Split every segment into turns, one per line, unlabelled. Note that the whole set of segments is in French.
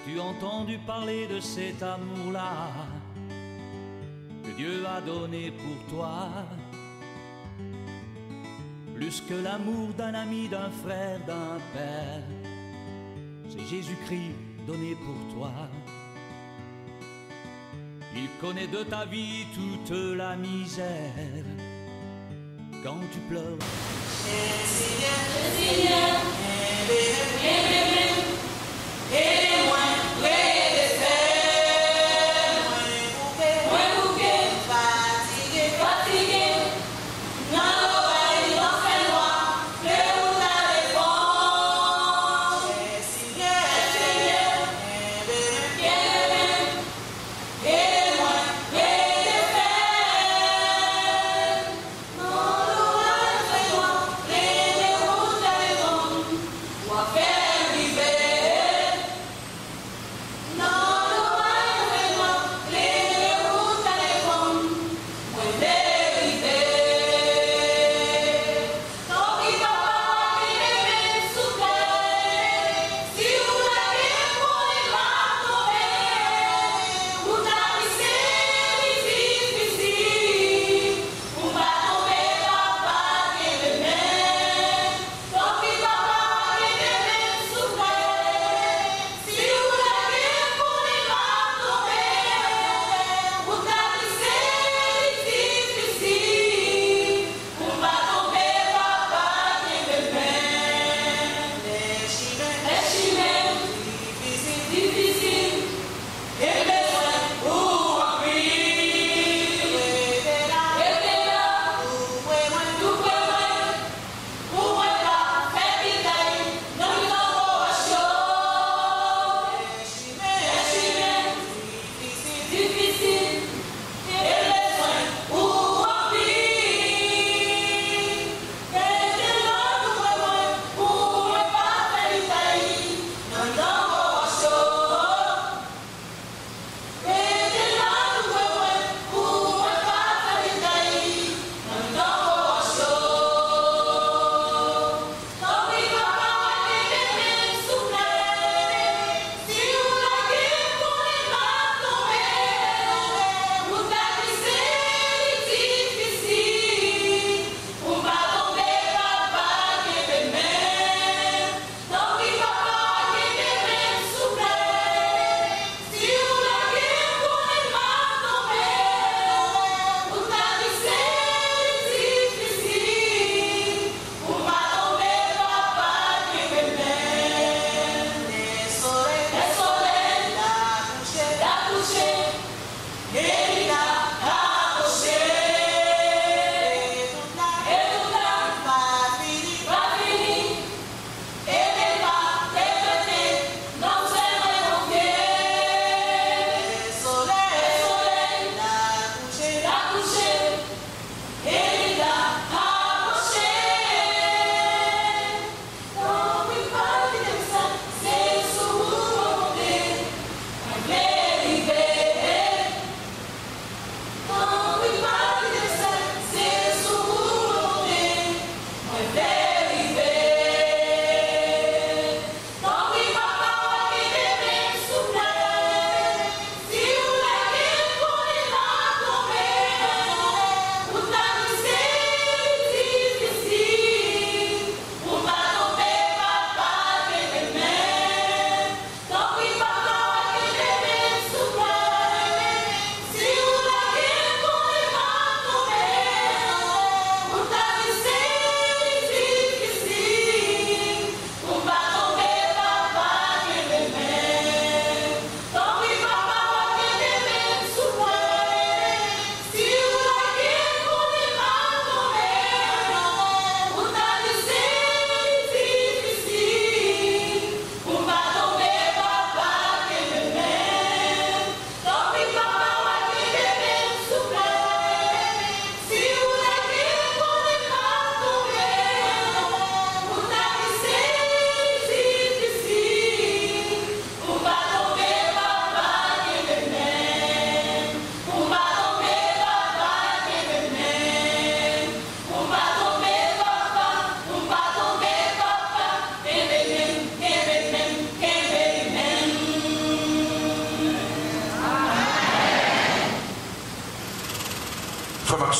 As-tu entendu parler de cet amour-là que Dieu a donné pour toi? Plus que l'amour d'un ami, d'un frère, d'un père, c'est Jésus-Christ donné pour toi. Il connaît de ta vie toute la misère. Quand tu pleures, Seigneur, aidez-moi, fatigué, dans l'oreille, enseigne-moi, que vous allez voir. Seigneur, aidez-moi,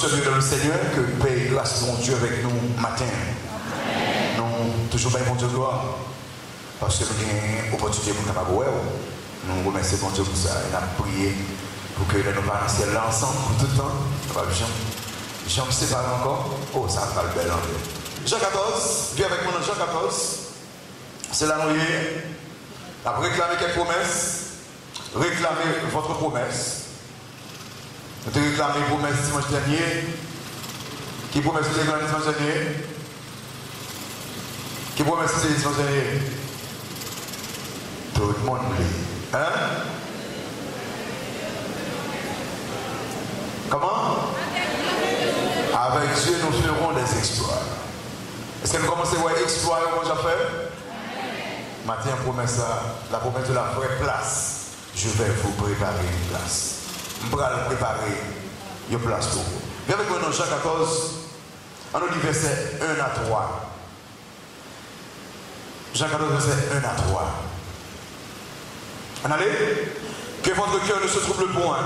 soeur dans le Seigneur, que paix et grâce mon Dieu avec nous matin. Nous, toujours bien, mon Dieu, gloire. Parce que nous avons une opportunité pour nous faire. Nous remercions mon Dieu pour ça. Et nous avons prié pour que nous parlions ciel là ensemble pour tout le temps. Nous allons jamais séparer encore. Oh, ça va le bel anglais. Jean 14, viens avec moi dans Jean 14. C'est là où il est. Vous réclamez quelle promesse? Réclamez votre promesse. Vous avez réclamé une promesse dimanche dernier. Qui promesse que dimanche dernier? Qui promesse que dimanche dernier? Tout le monde l'est. Hein? Comment? Avec Dieu, nous ferons des exploits. Est-ce que nous commençons à voir exploits et comment j'ai fait? Matin, la promesse de la vraie place. Je vais vous préparer une place. Je vais vous préparer une place pour vous. Viens avec moi dans Jean 14, on nous dit verset 1 à 3. Jean 14, verset 1 à 3. On allait? Que votre cœur ne se trouble point.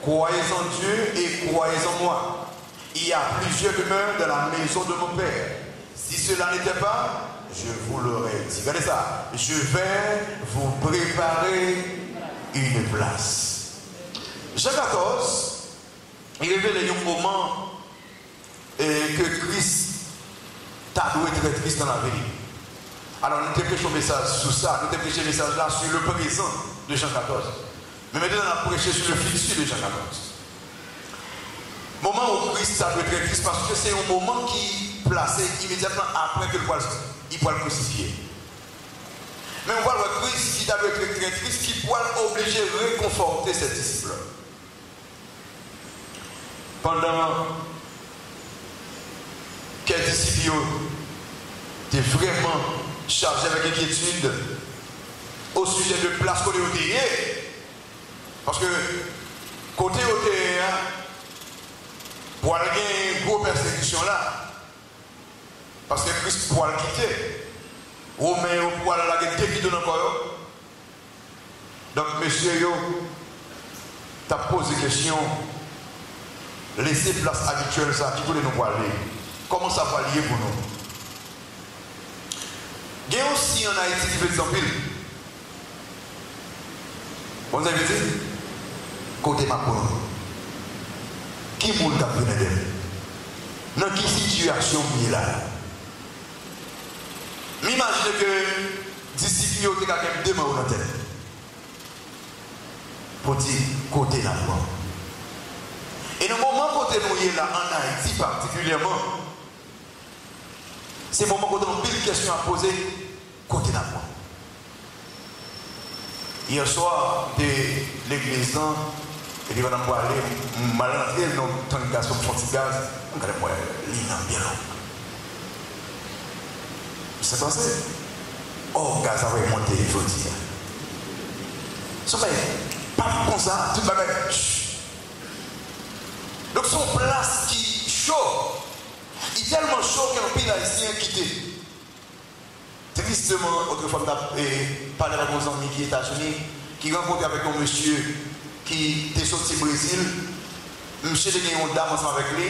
Croyez en Dieu et croyez en moi. Il y a plusieurs demeures dans la maison de mon Père. Si cela n'était pas, je vous l'aurais dit. Regardez ça. Je vais vous préparer une place. Jean 14, il révèle un moment que Christ t'a dû être triste dans la vie. Alors nous avons prêché un message sur ça, nous avons prêché un message là sur le présent de Jean 14. Mais maintenant on a prêché sur le futur de Jean 14. Moment où Christ a dû être triste parce que c'est un moment qui est placé immédiatement après que il pourra le crucifier. Mais on voit le Christ qui a dû être très triste, qui pourra obliger à réconforter ses disciples. Pendant quelques disciples étaient vraiment chargés avec inquiétude au sujet de place qu'on est au derrière. Parce que côté au derrière, pour aller gagner une grosse persécution là, parce que Christ pourra le quitter. Romain pourra la guerre qui donne encore. Donc, monsieur, tu as posé question. Laissez place habituelle, ça, qui voulait nous parler. Comment ça va lier pour nous? Il y a aussi en Haïti qui fait des empiles. Vous avez dit? Côté Macron. Qui moule t'a venu d'elle? Dans quelle situation il est là? M'imaginez que d'ici qu'il y a quelqu'un de dans la tête. Pour dire côté là. Et dans le moment où nous sommes là en Haïti particulièrement, c'est le moment où nous avons pile de questions à poser côté là. Hier soir, de l'église, et puis on a parlé, mal rentré dans le temps de gaz, gaz, on a dit, l'île bien long. C'est passé. Oh, gaz a remonté, il faut dire. Ça fait pas comme ça, tout le monde. Donc, son place qui chaud, il est tellement chaud qu'un pays haïtien quitté. Tristement, autrefois, on a parlé avec nos amis qui sont aux États-Unis, qui rencontrent avec un monsieur qui est sorti du Brésil. Monsieur a gagné une dame ensemble avec lui.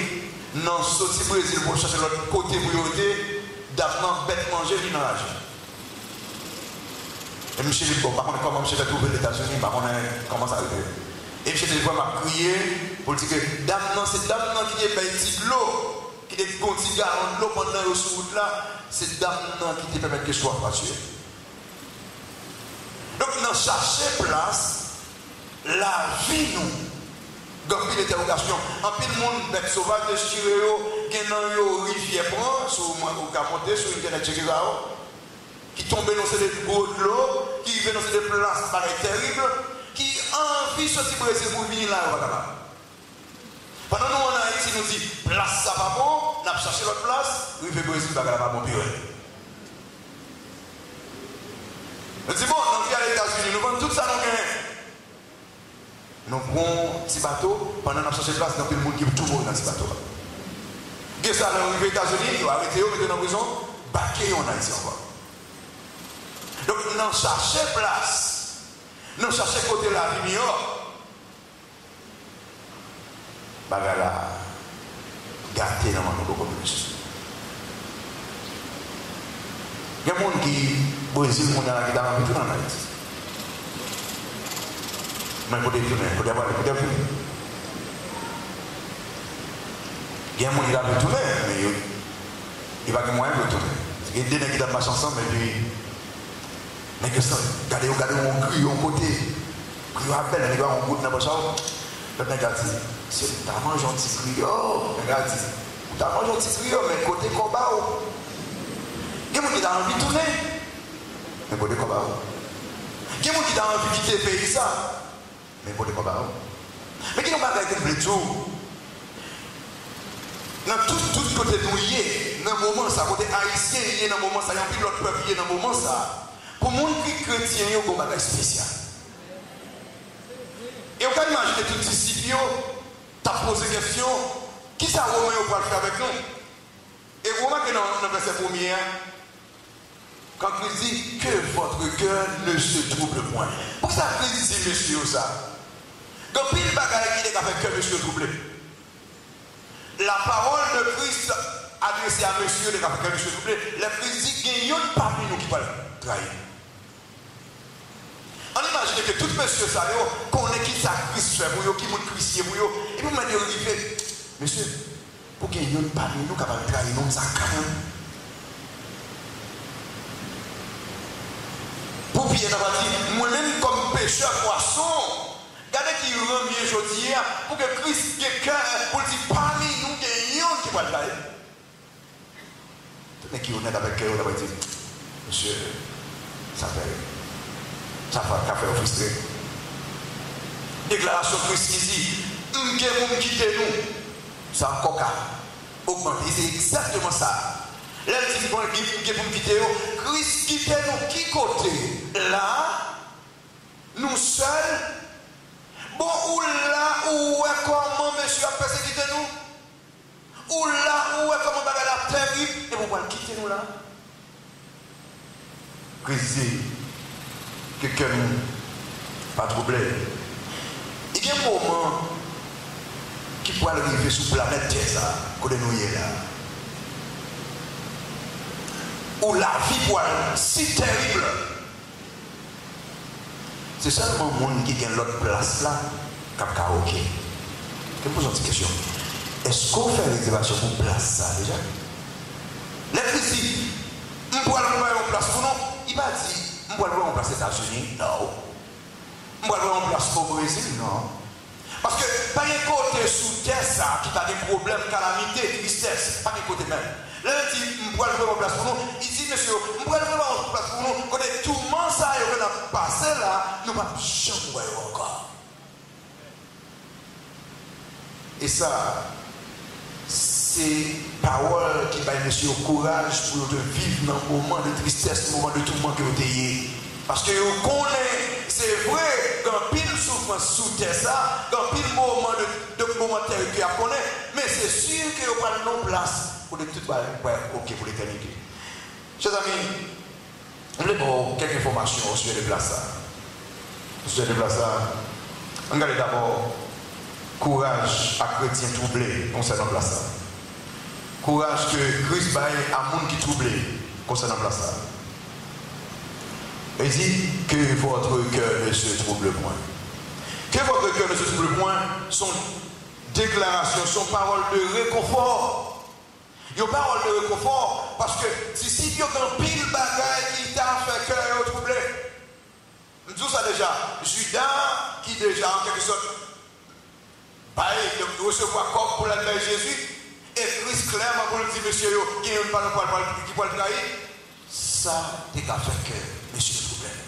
Non, sorti du Brésil pour chercher l'autre côté priorité. Dame bête manger, il n'a rien. Et monsieur dit, bon, par contre, comment monsieur va trouver les États-Unis, par contre, comment ça arrive? Et monsieur dit, m'a crié pour dire que dame, non, c'est dame qui est un petit de l'eau, qui est un petit garant de l'eau pendant le route là, c'est dame qui te permet que je sois tué. Donc, nous cherchons place, la vie nous. Donc, une interrogation. En pile de monde, bête sauvage de Chiréo, qui est dans une rivière, sur sur Internet, qui tombe dans ces gros de l'eau, qui vient dans ces places pareilles terribles, qui a envie de sortir pour venir là. Pendant nous, en Haïti, nous dit, place ça pas bon, nous avons cherché l'autre place, rivière Brésil, pas bon pire. Nous disons, bon, nous vient aux États-Unis, nous vendons tout ça dans le nous prenons un petit bateau, pendant que nous cherchons place, dans le monde qui est toujours dans ce bateau. Qu'est-ce que ça, nous arrivons aux États-Unis, nous arrêtons, nous mettons en prison, baquer en Haïti encore. Donc nous cherchons place, nous cherchons côté la vie, bagala, gâté dans mon beaucoup plus. Il y a des gens qui, Brésil, qui ont envie de tout dans la vie. Mais il faut détourner, il faut détourner. Il y a des gens qui ont envie de tourner, mais il va y avoir moyen de tourner. Il y a des gens qui ont marché ensemble, et puis, regardez, on crie, on côté, crie à peine, les gars, on goûte dans le char. Le mec a dit, c'est t'as mangé un petit griot, le gars a dit, t'as mangé un petit griot, mais côté combat, il y a des gens qui ont envie de tourner, mais côté combat. Il y a des gens qui ont envie de quitter le pays, ça, mais côté combat. Mais qui n'ont pas gagné le tout. Dans tout côté nous y est, dans le moment ça, côté haïtien, il y a dans le moment ça, il y a un peu l'autre peuple, il y a dans le moment ça. Pour les gens qui sont chrétiens, il y a un bagage spécial. Et on peut imaginer tout disciple, tu as posé une question, qui ça Romain va le faire avec nous? Et Romain qui est dans le verset premier, quand il dit que votre cœur ne se trouble point. Pour ça qu'il dit monsieur ça. Donc pile bagaille qui est avec cœur monsieur troublé. La parole de Christ adressée à monsieur le cœur monsieur troublé, le Christ dit qu'il y a parmi nous qui va le trahir. On imagine que tout monsieur ça connaît qui ça Christ fait pour vous, qui monte Christ pour vous, et vous me dites, monsieur, pour qu'il y ait parmi nous qui va trahir nous, ça quand même. Pour bien avoir dit, moi-même comme pécheur poisson, regardez qui rend bien aujourd'hui, pour que Christ quelqu'un, pour dire parmi nous, il y a un qui va trahir. Tout le monde qui est honnête avec eux, on va dire, monsieur, ça fait. Ça fait frustré. Déclaration Christ qui dit, vous quittez nous. Ça a encore augmenté. C'est exactement ça. Là, il dit, vous quittez nous. Christ quitte nous. Qui côté? Là, nous seuls. Bon, ou là, où est comment monsieur a persécuté nous? Ou là, où est comment bagarre la terrible? Et vous pouvez quitter nous là? Christ dit, quelqu'un pas troublé. Il y a un moment qui peut arriver sur la planète Terre, côté nous là. Où la vie peut être si terrible. C'est seulement le monde qui a l'autre place là, comme karaoké. Je me pose une petite question. Est-ce qu'on fait réservation pour place ça déjà? L'électricité, on peut aller en place pour nous. Il m'a dit. On va le voir en place aux États-Unis? Non. On va le voir en place au Brésil? Non. Parce que pas un côté sous terre ça qui a des problèmes, calamité, tristesse, pas un côté même. Là, il dit, on va le voir en place pour nous. Il dit, monsieur, on va le voir en place pour nous. Quand tout le monde ça est passé là, nous ne pouvons jamais voir encore. Et ça, c'est parole qui va monsieur au courage pour de vivre dans le moment de tristesse, le moment de tout le monde que vous ayez. Parce que vous connaissez, c'est vrai, quand pile souffrance sous terre ça, quand pile moment de momentaire que vous connaissez, mais c'est sûr que vous n'avez pas de place pour de tout ok pour l'éternité. Chers amis, je voulais avoir quelques informations au sujet de place. Au sujet de place, on regarde d'abord courage à chrétien troublé concernant place. Courage que Christ baille à monde qui troublé concernant place. Il dit que votre cœur ne se trouble point. Que votre cœur ne se trouble point, son déclaration, son parole de réconfort. Il y a parole de réconfort parce que si il y a un pile bagaille qui t'a fait cœur troublé. Nous disons ça déjà. Judas qui déjà en quelque sorte de recevoir comme pour la de Jésus. Et Christ clairement pour le dire, monsieur, qui ne parle pas qui peut le trahir, ça, t'es qu'à faire que, monsieur le problème.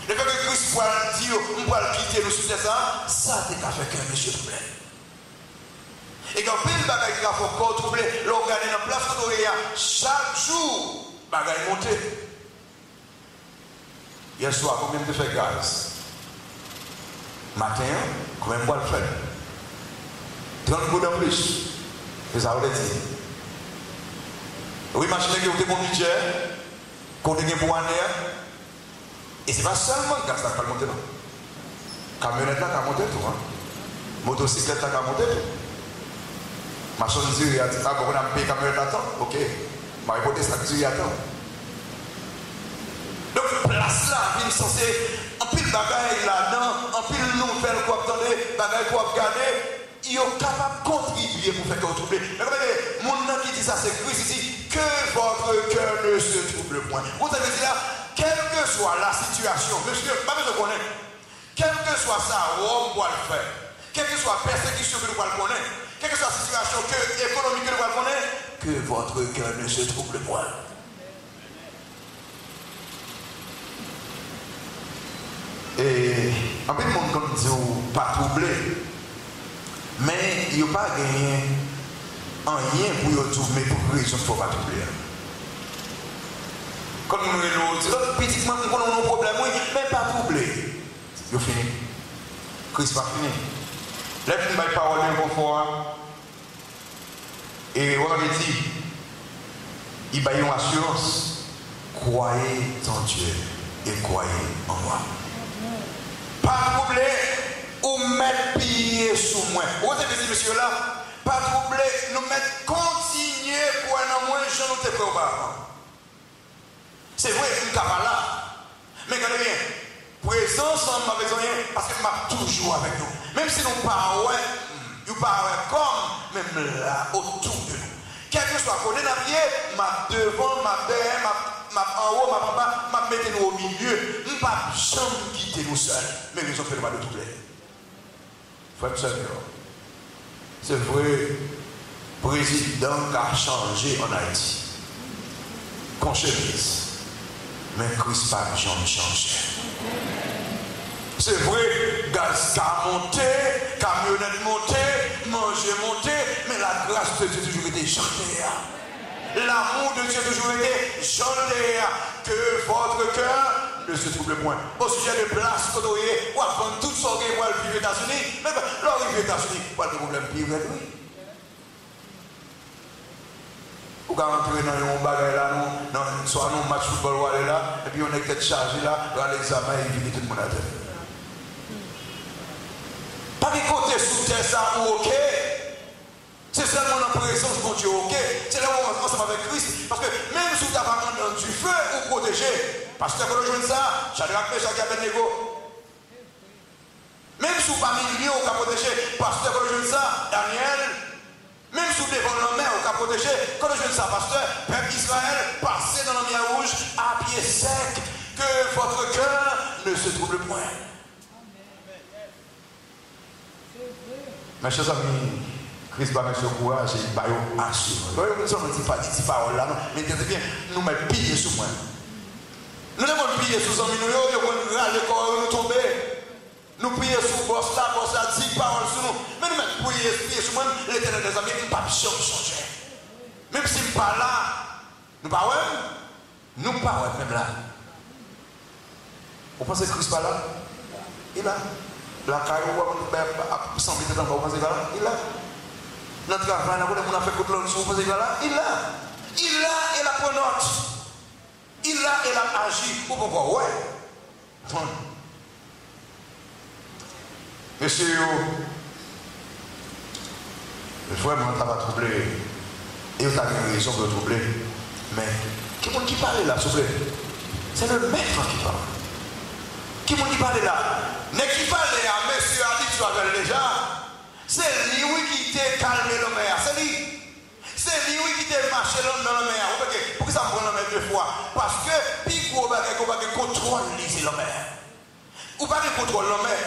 Le fait que Christ peut dire, on peut le quitter, le succès, ça, t'es qu'à faire que, monsieur le problème. Et quand pile bagaille qui a fait encore troubler, l'organe dans la place de chaque jour, bagaille monté. Hier soir, combien de fait gaz? Matin, combien de bois le fait? 30 gouttes en plus. C'est ça, vous le dites. Vous imaginez que vous avez un budget, qu'on a un pour un air, et ce n'est pas seulement le gaz qui va monter, non. Camionnette qui va monter tout, hein. Motocyclette qui va monter tout. Ma sonne dit, ah, bon, on a payé caméra d'attente. Ok. Ma réponse est dit, attends. Donc, place là, il est censé, en pile bagaille là-dedans, en pile nouvelle quoi, attendez, bagaille quoi, regarder, il est capable de contribuer pour faire que vous troublez. Mais regardez, mon nom qui dit ça, c'est Christ ici, que votre cœur ne se trouble point. Vous avez dit là, quelle que soit la situation, monsieur, pas besoin de connaître, quelle que soit ça, on doit le faire. Quelle que soit la persécution que nous allons connaître, quelle que soit la situation économique que nous allons connaître, que votre cœur ne se trouble point. Et en fait, le monde comme dit, pas troublé, mais il n'y a pas gagné rien pour y trouver, mais pour raison qu'il ne faut pas troubler. Comme nous le disons, petitement, nous avons un problème, mais pas troubler. Il fini. Christ pas fini. Laisse-nous la parole de confort. Et on avait dit, il y a une assurance. Croyez en Dieu et croyez en moi. Pas troubler ou mettre pied sous moi. Vous avez dit, monsieur là, pas troubler, nous mettre continuer pour un moins, je nous t'ai auparavant. C'est vrai, je ne suis pas là. Mais regardez bien, présence en ma besoin, parce que je suis toujours avec nous. Même si nous parlons, nous parlons comme, même là, autour de nous. Quel que soit côté d'un pied, ma devant, ma derrière, ma en haut, ma papa, ma mettez nous au milieu. Nous ne pouvons pas jamais quitter nous seuls. Mais nous avons fait le mal de tout plaisir. Frère Seigneur, c'est vrai, président qui a changé en Haïti. Qu'on chemise. Mais Christ pas jamais changé. C'est vrai, gaz a monté, camionnette monté, manger monté, mais la grâce de Dieu a toujours été chantée. L'amour de Dieu a toujours été chanté. Que votre cœur ne se trouble point. Au sujet de place, quand vous voyez, ou à prendre toutes sortes de vivre aux États-Unis, mais l'arrivée aux États-Unis, pas de problème pire, oui. Vous pouvez rentrer dans un bagage là, soit dans un match de football, ou aller là, et puis on est peut-être chargé là, dans l'examen, et puis tout le monde à terre. Pas de côté sous terre, ça, ou ok. C'est seulement en présence de Dieu, ok. C'est là où on est ensemble avec Christ. Parce que même si vous avez dans du feu, vous protégez. Parce que quand vous ça, Shadrach, Meshach et Abednego. Même si vous n'avez pas milieu, vous pouvez protéger. Pasteur, quand vous ça, Daniel. Même si vous devant la mer, vous pouvez protéger. Quand vous ça, pasteur, peuple Israël, passez dans la mer rouge à pied sec. Que votre cœur ne se trouble point. Mes chers amis, Christ va mettre ce courage et il va assurer. Nous ne sommes pas dit ces paroles-là, mais bien, nous mettons piller sous moi. Nous devons prier sous un minute, nous devons râler le corps, nous tomber. Nous prions sous le boss là, 10 paroles sur nous. Mais nous mettons prier sous moi, l'éternel des amis, nous ne pouvons pas changer. Même si nous ne sommes pas là, nous ne pouvons pas, nous ne pouvons pas même là. Vous pensez que Christ n'est pas là? Il est là. La caillou, sans vite dans le bas, vous pensez qu'il est là? Il est là. Notre travail, on a fait contre l'autre, vous pensez qu'il est là? Il est là. Il est là et la prend note. Il a et a agi. Ou pourquoi? Ouais. Monsieur, vraiment, ça va troubler. Et vous avez raison de troubler. Mais, qui est-ce qui parle là, s'il vous plaît? C'est le maître qui parle. Qui est-ce qui parle là? Mais qui parle là, monsieur a dit, tu avais déjà. C'est lui qui t'a calmé le maire. C'est lui. C'est lui qui t'a marché dans la mer. Pourquoi ça me prend la mer deux fois? Parce que, puis vous avez contrôle la mer. Vous n'avez pas de contrôle la mer.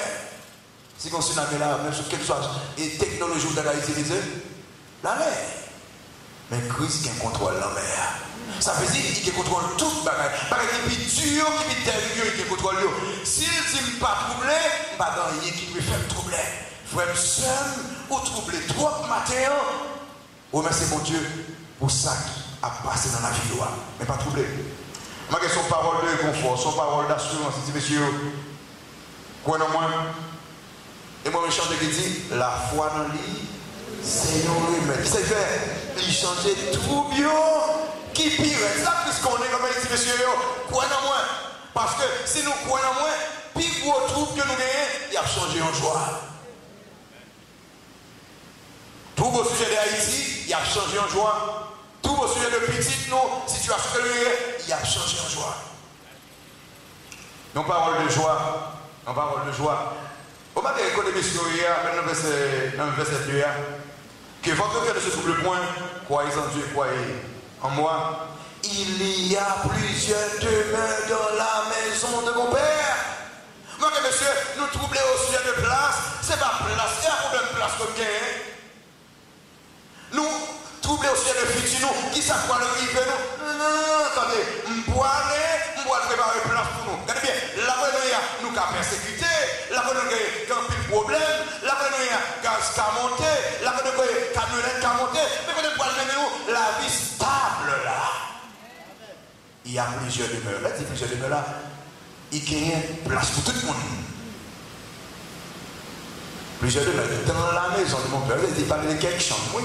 Si on s'est là, même sur quelque chose, et technologie que vous avez utilisée, la mer. Mais Christ qui contrôle la mer. Ça veut dire qu'il contrôle tout le bagage. Parce qu'il est dur, qu'il est terrible, qu'il contrôle. S'il dit pas troubler, il n'y a rien qui peut faire troubler. Frère, seul ou troubler trop matin. Remerciez mon Dieu pour ça qui a passé dans la vie, mais pas troublé. Ma question, parole de confort, son parole d'assurance, il dit, monsieur, quoi dans moi? Et moi, je chante qui dit, la foi dans lui, c'est nos remèdes. C'est fait, il changeait tout bien, qui pire. C'est ça que qu'on est, comme il dit, monsieur, quoi dans moi? Parce que si nous croyons dans moi, puis gros trouble que nous gagnons, il a changé en joie. Tous vos sujets d'Haïti, il a changé en joie. Tous vos sujets de petite, nous, situation que il a changé en joie. Nos paroles de joie, nos paroles de joie. Au matin, quand les messieurs, dans le verset 2, que votre cœur ne se trouble point, croyez en Dieu, croyez en moi. Il y a plusieurs demeures dans la maison de mon Père. Moi, monsieur, nous troubler au sujet de place, c'est pas place, il y a un problème de place comme bien. Nous troubler au sujet de futur, nous, qui ça quoi le rive, nous? Non, attendez, on doit préparer place pour nous. Regardez bien, là nous avons persécuté, là nous avons un problème, là nous avons gaz qui a monté, là nous avons camionnette qui a monté, mais nous avons la vie stable là. Il y a plusieurs demeures. Là, plusieurs demeures là, il y a place pour tout le monde. Plusieurs demeures. Dans la maison de mon père, il dit pas de quelques chambres, oui.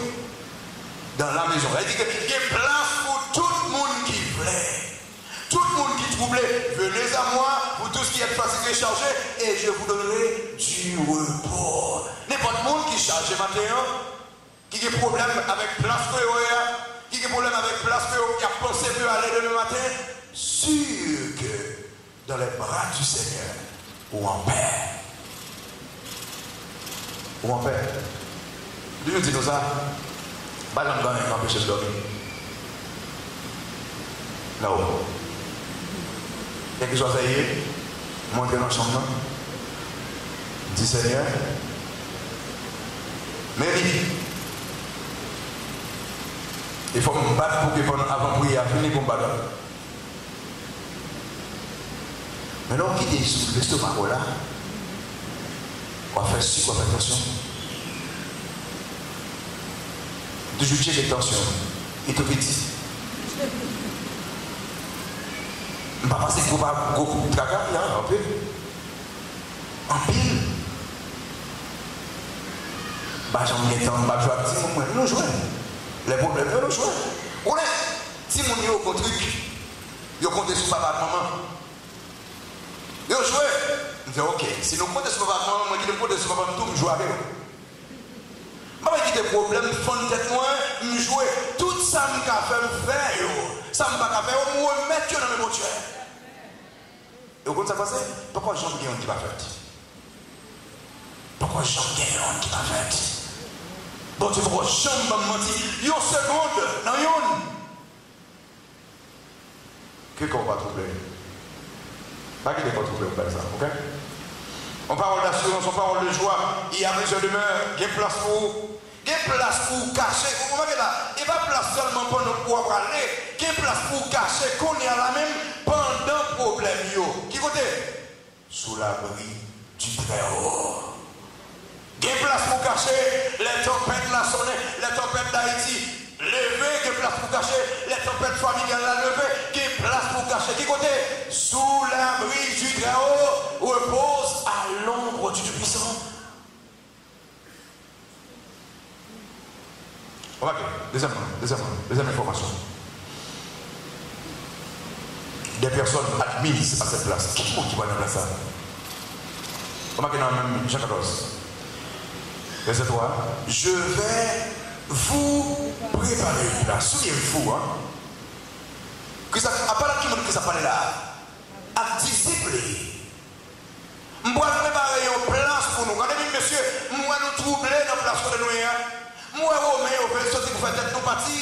Dans la maison. Il dit qu'il y a place pour tout le monde qui voulait. Tout le monde qui troublait, venez à moi, pour tout ce qui est fatigué et chargé, et je vous donnerai du repos. N'importe monde qui charge matin, qui a problème avec place que qui a problème avec place qui a pensé peut aller demain matin, sûr que dans les bras du Seigneur, ou en paix. Ou en paix. Lui nous dit nous ça, pas dans le bain, m'empêcher de dormir. Non. Quelque chose à y monter dans la chambre, dit Seigneur, Mary, il faut me battre pour que avant prier à finir pour me battre. Maintenant, qui est sous l'estomac là, on va faire sucre, on va faire attention. Toujours checker les tensions. Et tout petit. Je ne vais pas passer pour beaucoup de caca, en pile. En pile. J'en ai temps, je vais petit moment, nous jouons. Les problèmes, nous jouons. On est, si mon niveau au truc, ils comptent sur papa et maman. Ils jouent. Je dis, ok, si nous comptons sur papa et maman, moi qui compte sur papa et maman, je joue avec eux. Je dis des problèmes, je fais tête moi, je joue. Tout ça, je fais faire, ça ne va pas faire, je me mettre dans mes motuaires. Et vous comprenez ça passer? Pourquoi j'en ai un qui va faire? Pourquoi j'en ai un qui va faire? Bon, tu vois, j'en ai menti. Une seconde, dans une. Qu'est-ce qu'on va trouver? Pas qu'il n'est pas trouvé, on parle ça, ok? On parle d'assurance, on parle de joie. Il y a plusieurs demeures, il y a place pour. Il y a place pour cacher. Vous voyez là, il n'y a pas place seulement pour nous pouvoir parler. Il y a place pour cacher qu'on est à la même pendant le problème. Qui côté? Sous l'abri du Très-Haut. Il y a place pour cacher les tempêtes là sonner, les tempêtes d'Haïti. Levé, il y a place pour cacher les tempêtes familiales là levé. Il y a place pour cacher. Qui côté? Sous l'abri du Très-Haut repose à l'ombre du Tout-Puissant. Ok, deuxième information. Des personnes admises à cette place. Qui est-ce qui va dans la place? Remarquez dans même Jean 14. Verset 3. Je vais vous préparer une place. Souvenez-vous, hein? Que ça, à part qui montre que ça parle là, à discipler. Je vais préparer une place pour nous. Regardez, monsieur, moi nous troubler dans la place pour nous. Moi, Romain, on fait sortir pour faire tête nous partir.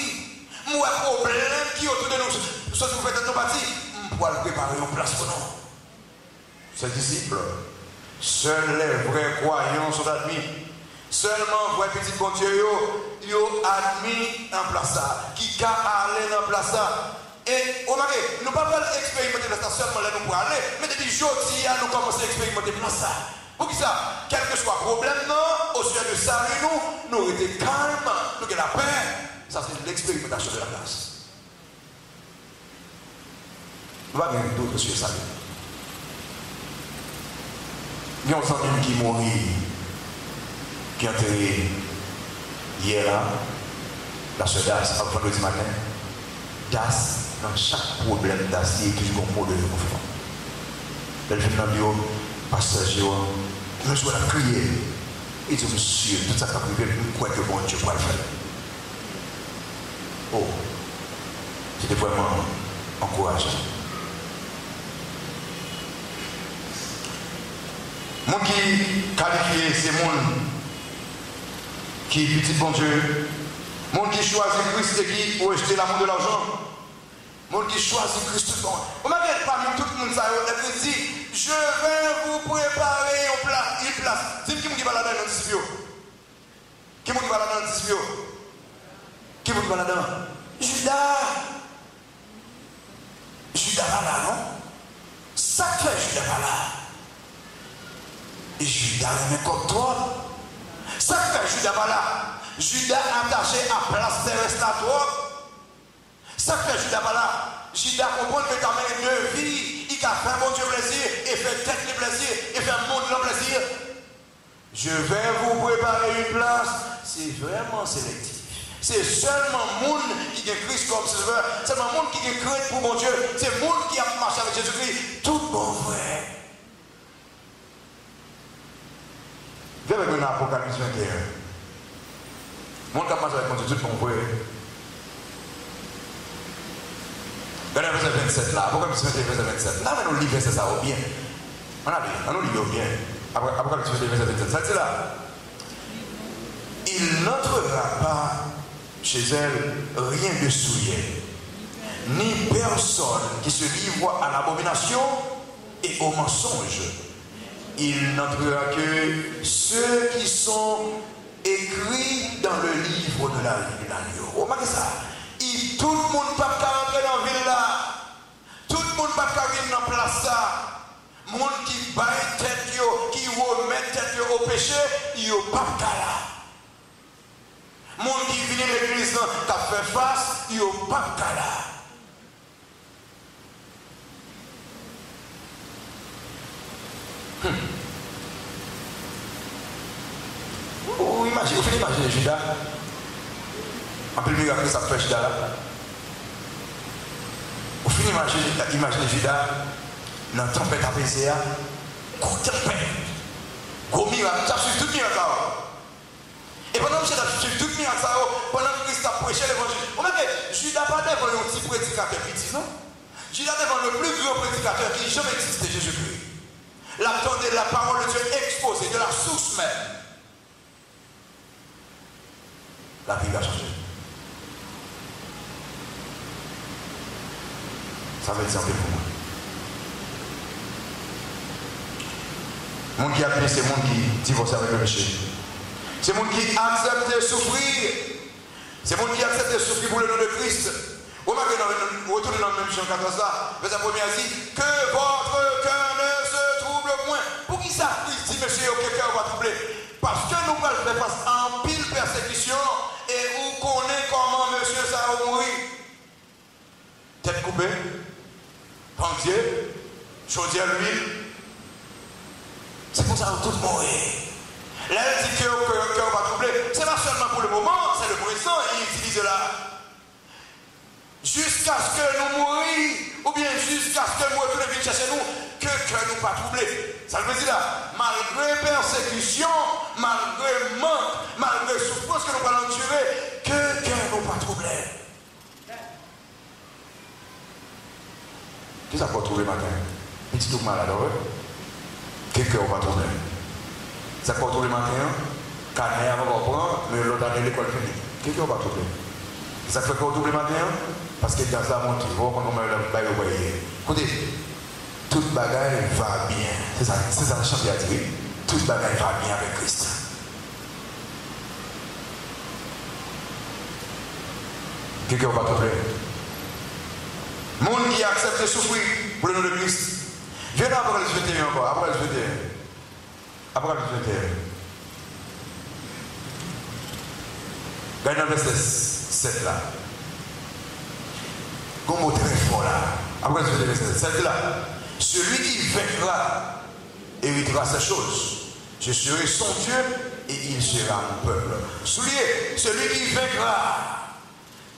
Moi, problème qui est autour de nous, sortir pour faire tête nous partir. On va préparer une place pour nous. Ces disciples, seuls les vrais croyants sont admis. Seulement, vrais petits Dieu, ils ont admis en place ça. Qui a allé en place ça. Et, remarquez, nous ne pouvons pas expérimenter la place seulement là nous pour aller. Mais depuis aujourd'hui, nous commençons à expérimenter place ça. Pour qui ça? Quel que soit le problème, non, au sujet de salut, nous avons été calmes, nous avons la paix. Ça, c'est l'expérimentation de la place. Nous avons d'autres sujets salut. Il y a un enfant qui est mort, qui est enterré hier là, la soeur Das, le vendredi matin. Das, dans chaque problème Das, il y a toujours un mot de conflit. Elle fait dans le bureau, pasteur Jéhovah. Je suis là crier. Et je me suis tout ça, je crois que bon Dieu va le faire. Oh, c'était vraiment encourageant. Mon qui qualifié, c'est mon qui petit bon Dieu. Mon qui choisit Christ et qui pour acheter l'amour de l'argent. Mon qui choisit Christ. Vous m'avez parmi tout le monde, ça dit, je vais vous préparer une place. C'est qui va là-dedans dans le disciple? Qui va là-dedans dans le disciple? Qui va là-dedans? Judas. Judas va là, non? Ça fait Judas va là. Et Judas remet comme toi. Ça fait Judas va là. Judas attaché à place terrestre là, toi. Ça fait Judas va là. Judas comprend que ta main de vie, il a fait un bon Dieu plaisir, et fait tête de plaisir, et fait un monde de plaisir. Je vais vous préparer une place. C'est vraiment sélectif. C'est seulement le monde qui a Christ comme sauveur. C'est seulement le monde qui a crainte pour mon Dieu. C'est le monde qui a marché avec Jésus-Christ. Tout bon vrai. Viens avec un Apocalypse 21. Le monde qui a marché avec mon Dieu, tout bon vrai. Regardez le verset 27 là. Apocalypse 21, verset 27. Là, on lit verset ça bien. On lit bien. Apocalypse 21, verset 27. Ça dit là. Il n'entrera pas chez elle rien de souillé, ni personne qui se livre à l'abomination et au mensonge. Il n'entrera que ceux qui sont écrits dans le livre de l'agneau. Remarquez ça. Tout le monde ne peut pas rentrer dans la ville là. Tout le monde ne peut pas venir dans la place là. Le monde qui bat tête, qui remet tête au péché, il n'y a pas là. Le monde qui vient à l'église, qui a fait face, il n'y a pas là. Vous imaginez Judas? Un peu miracle ça fait Judas là. Vous finissez imaginer Judas dans la tempête apaisée, gros tempête, gros miracle, ça suit tout miracle. Et pendant que Judas suit tout miracle, pendant que Christ a prêché l'évangile, vous voyez que Judas pas devant un petit prédicateur petit, non? Judas devant le plus grand prédicateur qui jamais existé, Jésus-Christ. L'attendait la parole de Dieu exposée de la source même. La Bible a changé. Ça va être simple pour moi. Le monde qui a pris, c'est le monde qui divorce avec le péché. C'est le monde qui accepte de souffrir. C'est le monde qui accepte de souffrir pour le nom de Christ. Vous retournez dans le même chant 14 là, verset 1er dit que votre cœur ne se trouble point. Pour qui ça? Il dit, monsieur, aucun cœur va troubler. Parce que nous allons faire face à un pile persécution et vous connaissez comment monsieur ça va mourir. Tête coupée, pendier, chaudière l'huile. C'est pour ça que tout mourir. Là, il dit que le cœur va troubler. C'est pas seulement pour le moment, c'est le présent, il utilise là. Jusqu'à ce que nous mourions, ou bien jusqu'à ce que nous retournions chercher nous, que le cœur nous pas troublé. Ça veut dire là, malgré persécution, malgré manque, malgré souffrance que nous allons endurer, que le cœur nous pas troublé. Qui ça va trouver matin? Petit tout malade, que le cœur va troublé. Ça va trouver matin, quand on va reprendre, mais l'autre année l'école finie. Que le cœur va troublé. Ça fait qu'on trouble matin, parce que dans la montre, on va le voyer. Écoutez, toute bagaille va bien. C'est ça le champion a dit. Toute bagaille va bien avec Christ. Quelqu'un va troubler. Monde qui accepte de souffrir pour le nom de Christ. Viens dans Apocalypse 21 encore. Apocalypse 21. Apocalypse 21. Regardez dans le verset 7 là. Comme mot très fort là. Apocalypse 21, verset 7 là. Celui qui vaincra héritera ces choses. Je serai son Dieu et il sera mon peuple. Souliez, celui qui vaincra.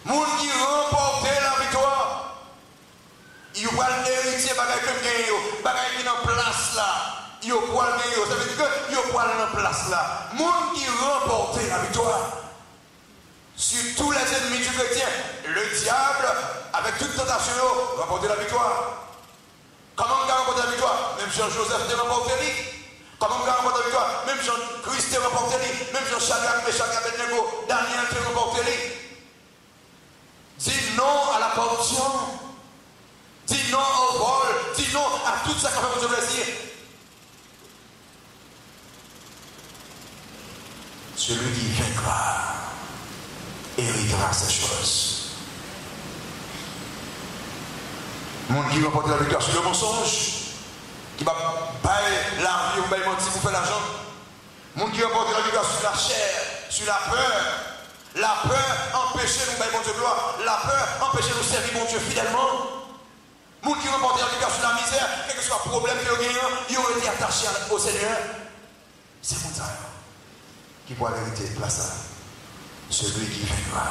Monde qui remporte la victoire. Il va hériter bagaille comme gagne, bagaille qui est en place là. il pourra gagner. Ça veut dire que il pourra aller en place là. Monde qui remporte la victoire sur tous les ennemis du chrétien. Le diable, avec toute tentation, remporte la victoire. Comment on remporte la victoire? Même Jean-Joseph a remporté. Comment on remporte la victoire? Même Jean-Christ a remporté. Même Jean-Shadrach, Meshach, Abednego, Daniel a remporté. Dis non à la corruption. Dis non au vol. Dis non à tout ça qui fait vous plaisir. Celui qui vaincra héritera ces choses. Monde qui remporte la victoire sur le mensonge, qui va bailler l'argent ou bailler mentir pour faire l'argent. Monde qui remporte la victoire sur la chair, sur la peur. La peur empêche nous bailler mon Dieu gloire. La peur empêche nous servir mon Dieu fidèlement. Monde qui remporte la victoire sur la misère, quel que soit le problème que vous gagnez, ils ont été attachés au Seigneur. C'est mon Dieu qui pourra hériter de place. Celui qui vaincra.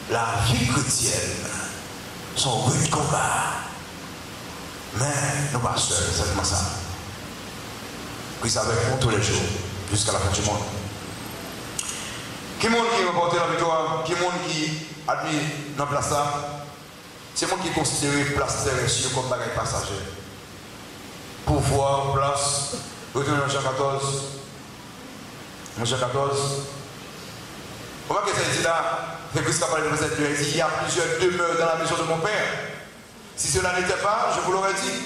La vie chrétienne, son rude combat. Mais nous ne sommes pas seuls, c'est seulement ça. Christ avec nous tous les jours, jusqu'à la fin du monde. Qui est-ce qui remporte la victoire? Qui est-ce qui admire dans la place? C'est moi qui considère la place terrestre comme bagage passager. Pouvoir, place, retournez dans Jean 14. Dans Jean 14. Comment que ça dit là? C'est Christ qui a parlé de verset 2. Il dit il y a plusieurs demeures dans la maison de mon Père. Si cela n'était pas, je vous l'aurais dit,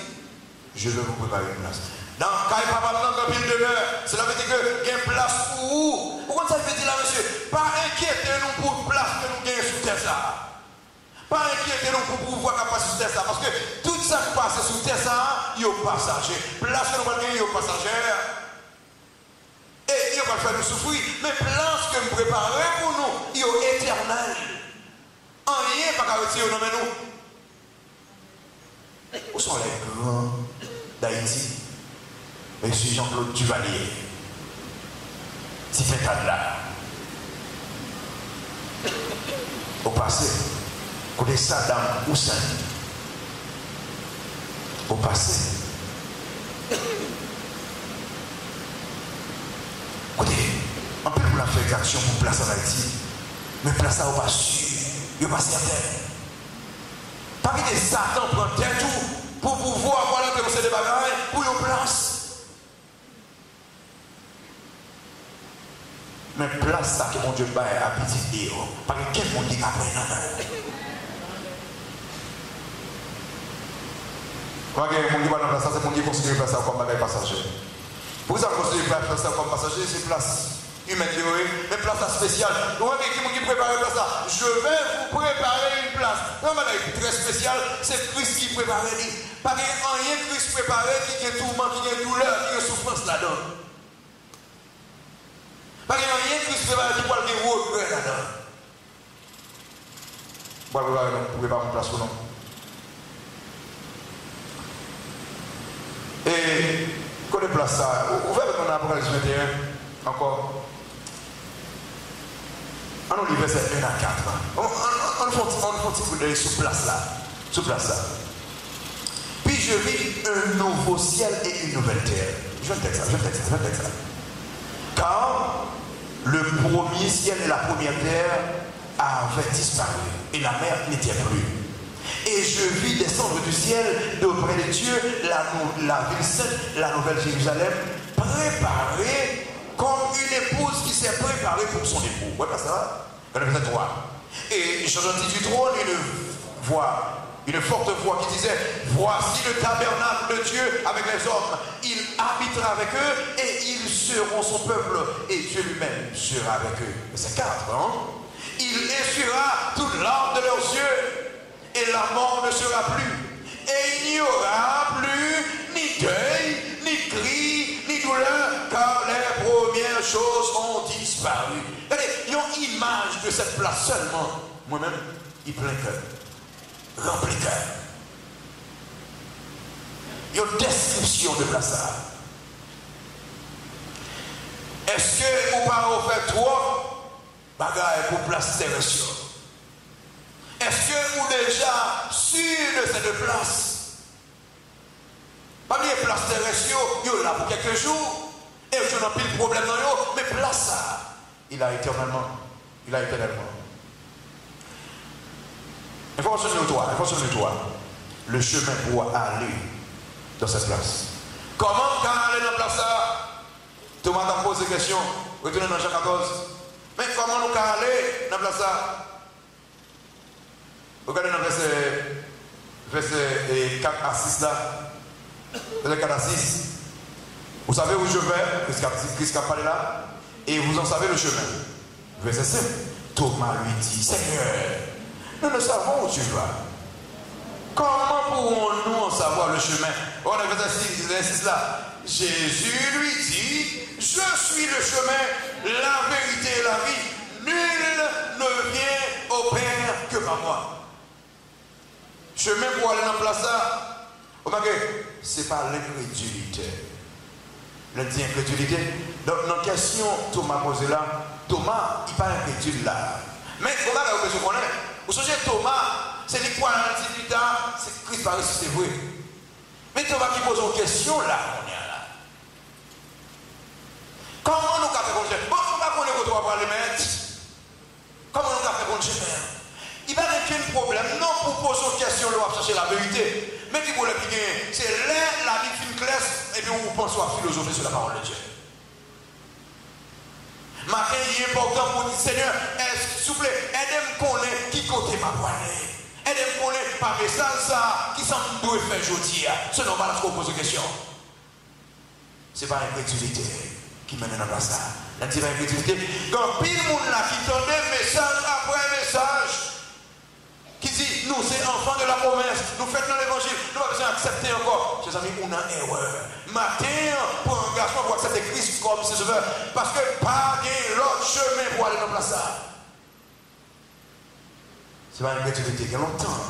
je vais vous préparer une place. Dans quand il papa dans une demeure, cela veut dire qu'il y a une place pour vous. Pourquoi ça veut dire là, monsieur? Pas inquiétez-nous pour une place que nous gagnons sur terre ça. Pas inquiétez-nous pour pouvoir passer sur terre ça. Parce que tout ça qui passe sur terre ça, il y a passager. Place que nous allons gagner, il y a passager. Et il va faire nous souffrir. Mais place que nous préparons pour nous, il est éternel. En rien, pas qu'à retirer nous, mais nous. Où sont les grands d'Haïti? Monsieur Jean-Claude Duvalier. Si fait de là. Au passé, côté Saddam Hussein. Au passé. Côté, on peut nous la faire action pour placer en Haïti. Mais placer au pas sûr. Il n'est pas certain. Pas que Satan prend tête tout pour pouvoir avoir la dénoncer des bagages pour une place. Mais place ça que mon Dieu baille à petit héros. Parce que quel monde dit après non. Quand mon Dieu va dans la place, c'est mon Dieu considère place comme bagage passager. Pour ça considérer place comme passager, c'est place humaine, mais place spéciale. Vous voyez qui prépare la place là. Je vais vous préparer une place. Un bagage très spécial, c'est Christ qui prépare. Parce qu'il n'y a rien que Christ préparé qui a tourment, qui a douleur, qui a souffrance là-dedans. Parce qu'il n'y a rien que Christ préparé qui peut avoir des regrets là-dedans. Vous ne pouvez pas me placer ou non. Et quand on place ça, ouvrez avec mon Apocalypse 21 encore. On lit verset 1 à 4. On fait un petit coup d'œil sur place là. Sur place là. Puis je vis un nouveau ciel et une nouvelle terre. Je vais le texte ça. Car le premier ciel et la première terre avaient disparu et la mer n'était plus. Et je vis descendre du ciel d'auprès de Dieu la ville sainte, la nouvelle Jérusalem, préparée comme une épouse qui s'est préparée pour son époux. Ouais, pas ça? Verset 3. Et j'entendis du trône une forte voix qui disait: voici le tabernacle de Dieu avec les hommes. Il habitera avec eux et ils seront son peuple et Dieu lui-même sera avec eux. Verset 4. Hein? Il essuiera toute larme de leurs yeux et la mort ne sera plus. Et il n'y aura plus ni deuil, ni cri, ni douleur, car les premières choses ont disparu. Regardez, il y a une image de cette place seulement. Moi-même, il plein cœur. Rempli cœur. Il y a une description de place. Est-ce que vous parlez faire trop bagaille pour place terrestre? Est-ce que vous déjà sûr de cette place? Pas bien, maîtresse, yo là pour quelques jours. Et je n'ai plus de problème dans yo, mais place ça. Il a éternellement. Il a éternellement. Il faut soutenir toi. Le chemin pour aller dans cette place. Comment aller dans la place ça? Thomas t'a posé la question. Retournez dans Jean 14. Mais comment nous aller dans la place ça? Regardez dans verset 4 à 6 là. Verset 4 à 6. Vous savez où je vais? Christ a parlé là. Et vous en savez le chemin. Verset 5. Thomas lui dit, Seigneur, nous ne savons où tu vas. Comment pourrons-nous en savoir le chemin? On a verset 6 là. Jésus lui dit, je suis le chemin, la vérité et la vie. Nul ne vient au Père que par moi. Chemin pour aller dans la place là. Ce n'est pas l'incrédulité. Le dit incrédulité. Donc, dans la question Thomas posé là, Thomas, il n'est pas incrédule là. Mais comment vous connaissez? Vous savez, Thomas, c'est les quoi dans l'Antiquité, c'est Christ par c'est vrai. Mais Thomas qui pose une question là, on est là. Comment nous avons fait comme chemin? Bon, on va connaître que Thomas va le mettre. Comment nous avons fait comme chemin? Il n'y a aucun problème. Non, pour poser une question, on va chercher la vérité. Mais qui problème qui gagne, c'est là, la vie film classe, et puis on pense à philosopher sur la parole de Dieu. Matin, il est important pour dire, Seigneur, s'il vous plaît, aidez-moi à connaître qui côté ma poignée. Aidez-moi à connaître par message ça, qui s'en doit faire aujourd'hui. C'est normal à ce qu'on pose une question. Ce n'est pas l'incrédulité qui mène à ça. La divine incrédulité. Donc, pile de monde là qui tendait message après message, qui dit, nous, c'est enfants de la promesse, nous faisons dans l'évangile, nous n'avons pas besoin d'accepter encore. Chers amis, on a une erreur. Matin, pour un garçon, pour accepter Christ comme ses sauveur, parce que pas l'autre chemin pour aller dans la place. C'est pas une incrédulité. Il y a longtemps,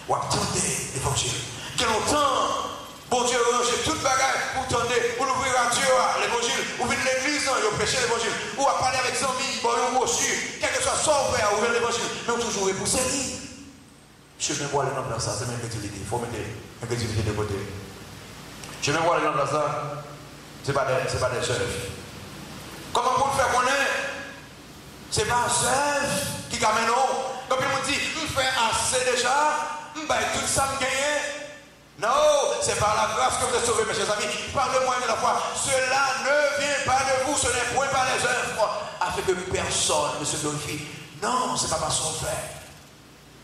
on attendait l'évangile. Il y a longtemps, bon Dieu a rangé toute bagaille pour tendre, pour l'ouvrir à Dieu, l'évangile, ou venir l'église, ou prêcher l'évangile, ou à parler avec ses amis, bon, ou reçu, quel que soit son frère, ouvrir l'évangile, mais on toujours repoussé. Chemin pour aller dans la place, c'est l'incrédulité. Il faut mettre l'incrédulité de côté. Chemin pour aller dans la place, ce n'est pas des œuvres. Comment pour le faire connaître? Ce n'est pas un œuvre qui amène nous. Donc il me dit, je fais assez déjà, je vais tout ça me gagner. Non, c'est par la grâce que vous êtes sauvés, mes chers amis. Parlez-moi une fois. Cela ne vient pas de vous, ce n'est point par les œuvres, afin que personne ne se glorifie. Non, ce n'est pas par son fait.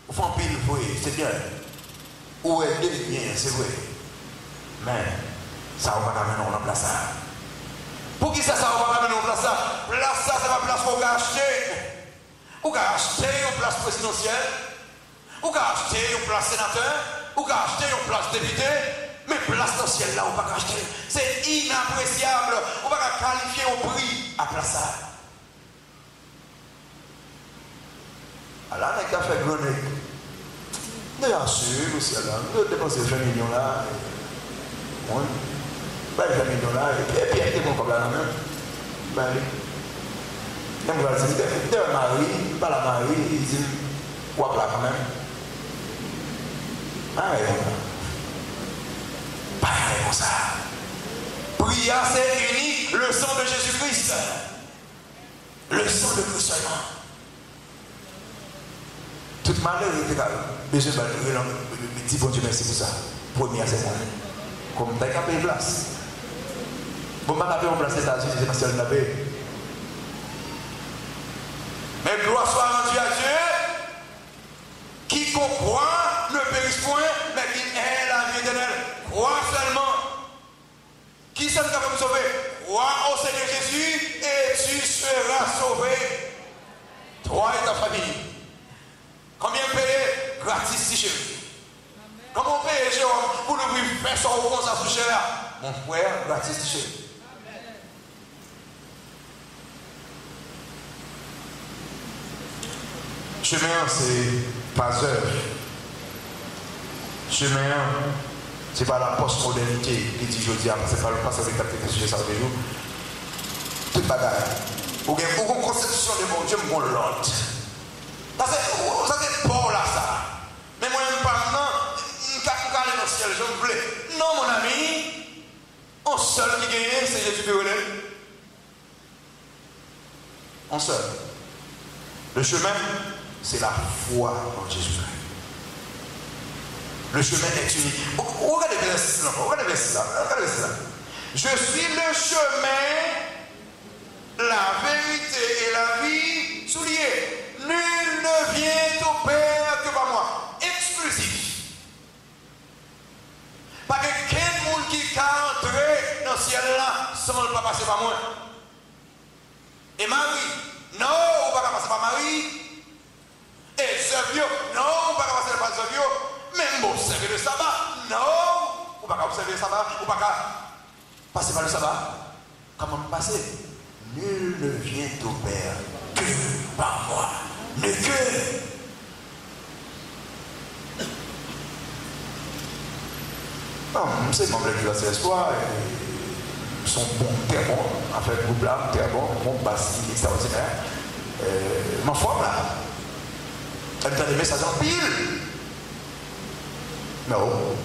Au fond, pile, oui, c'est bien. Ou est bien, c'est vrai. Mais, ça va pas amener en place. Pour qui ça va pas amener en place? Place ça, c'est pas place pour acheter. Ou acheter une place présidentielle. Ou acheter une place sénateur. Ou acheter une place député. Mais place dans le ciel là, on va pas acheter. C'est inappréciable. On va pas qualifier au prix à place ça. Alors, on a fait grenade. Bien sûr, monsieur, nous dépensons 20 millions là. Oui. 20 millions là. Et puis, il y a des comme là même. Ben oui. Il y a un mari, pas la mari, il dit, quoi là quand même. Ah, oui, pas comme ça. Prière, c'est unique, le sang de Jésus-Christ. Le sang de Christ seulement. Toute malheur était là. Monsieur, je dis bon Dieu merci pour ça. Première, c'est moi. Comme tu as capé une place. Bon, je n'ai pas place aux États-Unis, c'est parce que je l'ai paix. Mais gloire soit rendue à Dieu, qui croit ne périsse point, mais qui est la vie éternelle. Crois seulement. Qui s'est capable de sauver? Crois au Seigneur Jésus et tu seras sauvé. Toi et ta famille. Combien payer? Gratis si cher. Comment payer, Jérôme, pour nous faire son comme ça sous cher? Mon frère, gratis si cher. Chemin, c'est pas œuvre. Chemin, c'est pas la postmodernité qui dit je dis, c'est pas le passé avec la sujet ça de jour. Toute bagarre. Ou bien, pour une conception de mon Dieu, mon l'autre. Ça c'est pas là ça. Mais moi, je ne parle pas, je ne vais pas aller dans le ciel, je me plais. Non, mon ami. On seul qui gagne, c'est Jésus qui relève. On seul. Le chemin, c'est la foi en Jésus-Christ. Le chemin est unique. Regardez bien ça. Regardez ça. Je suis le chemin, la vérité et la vie souliée. Nul ne vient au Père que par moi. Exclusif. Pas quelqu'un monde qui a entré dans le ciel là sans ne pas passer par moi. Et Marie, non, on ne va pas passer par Marie. Et Zevio, non, on ne va pas passer par Zevio. Même observer le sabbat, non, on ne va pas observer le sabbat, on ne va pas passer par le sabbat. Comment passer? Nul ne vient au Père que par moi. Ne que. Non, c'est mon blé qui va s'espoir. Ils sont bons, très bons. En fait, groupe là, très bon, bon, basse, extraordinaire. Ma foi là, elle donne des messages en pile. Non,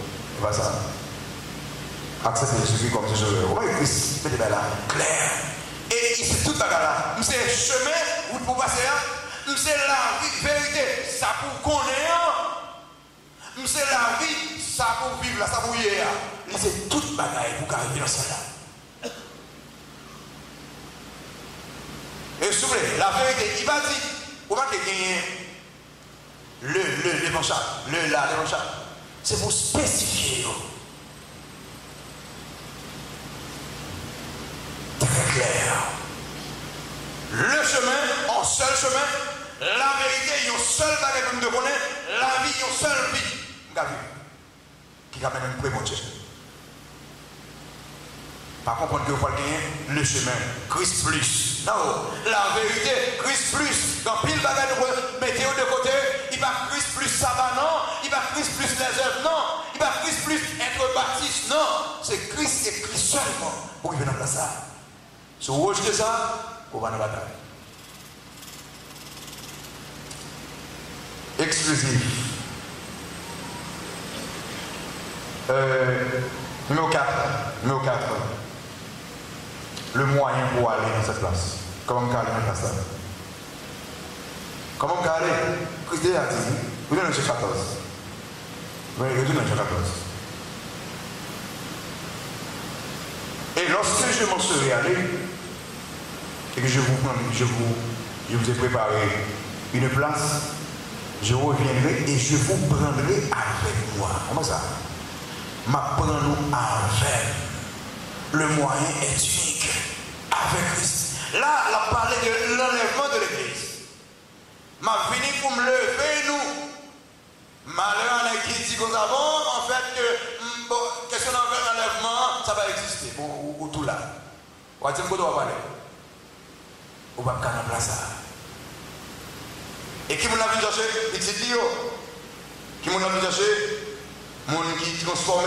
pas ça. Accepter Jésus comme Jésus. Oui, Christ, mettez là, clair. Et c'est tout bagarre là. C'est le chemin où vous passez là. C'est la vérité. Ça pour connaître. C'est la vie. Ça pour vivre là, ça pour y aller. C'est toute bagarre pour arriver dans celle-là. Et s'il vous plaît, la vérité, il va dire, on va gagner l'évangile. C'est pour spécifier. Très clair. Le chemin, en seul chemin, la vérité, il y a un seul bagage de connaître, la vie, il y a une seule vie. Vous avez vu? Qui a même prémonté. Par contre, on peut gagner le chemin, Christ plus. Non, la vérité, Christ plus. Dans pile bagage, mettez-vous de côté, il va Christ plus sabbat, non. Il va Christ plus les œuvres, non. Il va Christ plus être baptiste, non. C'est Christ et Christ seulement pour vivre dans ça. Si vous rejetez ça, vous va dans la bataille. Exclusif. Numéro 4. Le moyen pour aller dans cette place. Comment on peut aller dans cette place? Comment on peut aller? Christ a dit, vous êtes dans le 14. Oui, vous êtes dans le 14. Et lorsque je m'en serai allé, et que je vous ai préparé une place, je reviendrai et je vous prendrai avec moi. Comment ça? M'apprends-nous avec. Le moyen est unique. Avec Christ. Là, on a parlé de l'enlèvement de l'Église. M'a venu pour me lever, nous. Malheur à l'Église dit qu'on a en fait que question d'enlèvement, ça va exister. Bon, ou tout là. On va dire qu'on doit parler. On va pas en place ça. Et qui m'a vu chercher? Il dit qui m'a vu chercher? Mon qui transforme.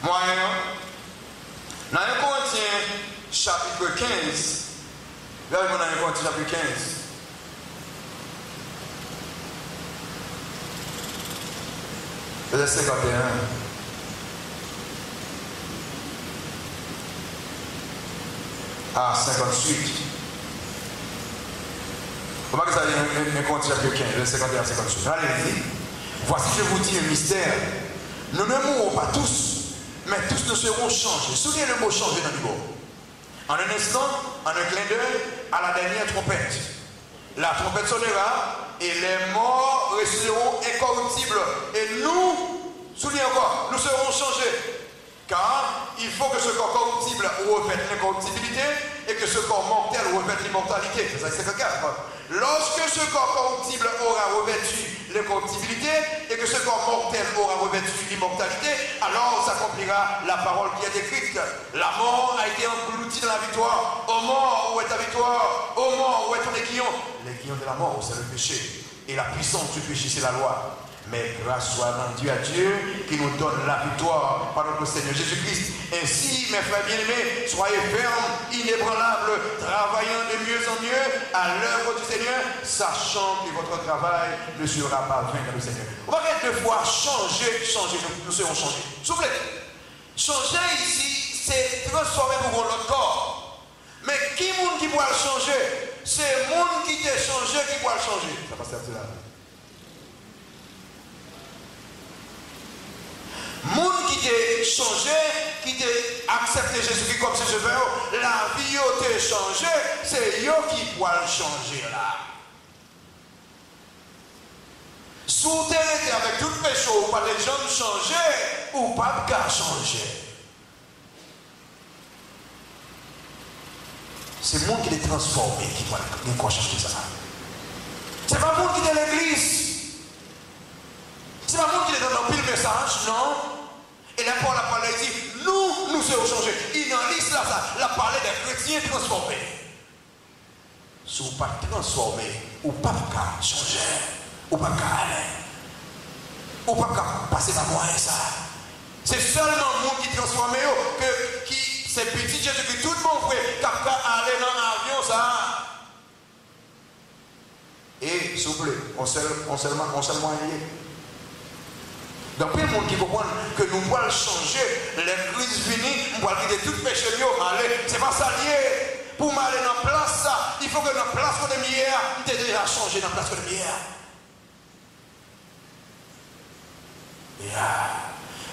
Moyen. Dans 1 Corinthiens chapitre 15. Là, on a 1 Corinthiens chapitre 15. Verset 51. À 58. Comment que ça dit 1 Corinthiens chapitre 15, verset 51 à 58. Allez-y. Voici, je vous dis un mystère. Nous ne mourrons pas tous, mais tous nous serons changés. Souvenez le mot changer dans le mot. En un instant, en un clin d'œil, à la dernière trompette. La trompette sonnera et les morts resteront incorruptibles. Et nous, souvenez encore, nous serons changés. Car il faut que ce corps corruptible revête l'incorruptibilité et que ce corps mortel revête l'immortalité. C'est ça que c'est le cas. Lorsque ce corps corruptible aura revêtu l'incorruptibilité et que ce corps mortel aura revêtu l'immortalité, alors s'accomplira la parole qui est écrite. La mort a été engloutie dans la victoire. Ô mort, où est ta victoire? Ô mort, où est ton aiguillon? L'aiguillon de la mort, c'est le péché. Et la puissance du péché, c'est la loi. Mais grâce soit rendue à Dieu qui nous donne la victoire par notre Seigneur Jésus-Christ. Ainsi, mes frères bien-aimés, soyez fermes, inébranlables, travaillant de mieux en mieux à l'œuvre du Seigneur, sachant que votre travail ne sera pas vain dans le Seigneur. On va deux fois changer, nous serons changés. S'il vous plaît, changer ici, c'est transformé pour l'autre corps. Mais qui monde qui pourra le changer? C'est le monde qui t'a changé qui pourra le changer. Ça passe là. Monde qui t'a changé, qui t'a accepté Jésus-Christ comme ses sauveur, la vie t'a changé, c'est eux qui pourra le changer là. Sous terre avec tout péché, ou pas les gens changer, ou pas de changer. C'est le monde qui est transformé qui doit changer ça. C'est pas le monde qui est dans l'église. C'est pas le monde qui est dans le message, non. Et là, Paul a parlé, il dit, nous sommes changés. Il dans l'islam, ça, il a parlé des chrétiens transformés. Si vous ne pas transformé, ou pas changer, ou pas aller, ou pas passer par moi ça. C'est seulement le monde qui est transformé, qui c'est petit Jésus que tout le monde fait, qui aller dans l'avion, ça. Et, s'il vous plaît, on seulement lié. Donc, il y a des gens qui comprennent que nous pouvons changer, les crises finies, nous pouvons quitter tout péché, c'est pas ça lié. Pour m'aller dans la place, ça, il faut que dans la place de lumière, nous ayons déjà changé dans la place de lumière.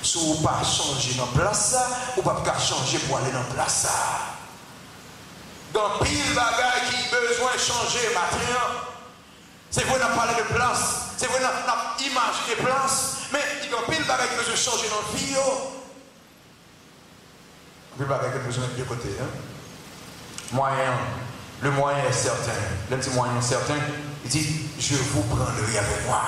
Si vous ne pas changer dans la place, vous ne pouvez pas changer pour aller dans la place. Dans pile bagaille qui a besoin de changer maintenant. C'est vrai qu'on parle de place, c'est vrai qu'on a imaginé place, mais il y a pile bagaille qui a besoin de changer dans la vie. Pile bagaille qui a besoin de deux côtés. Moyen, le moyen est certain. Le petit moyen est certain, il dit, je vous prendrai avec moi.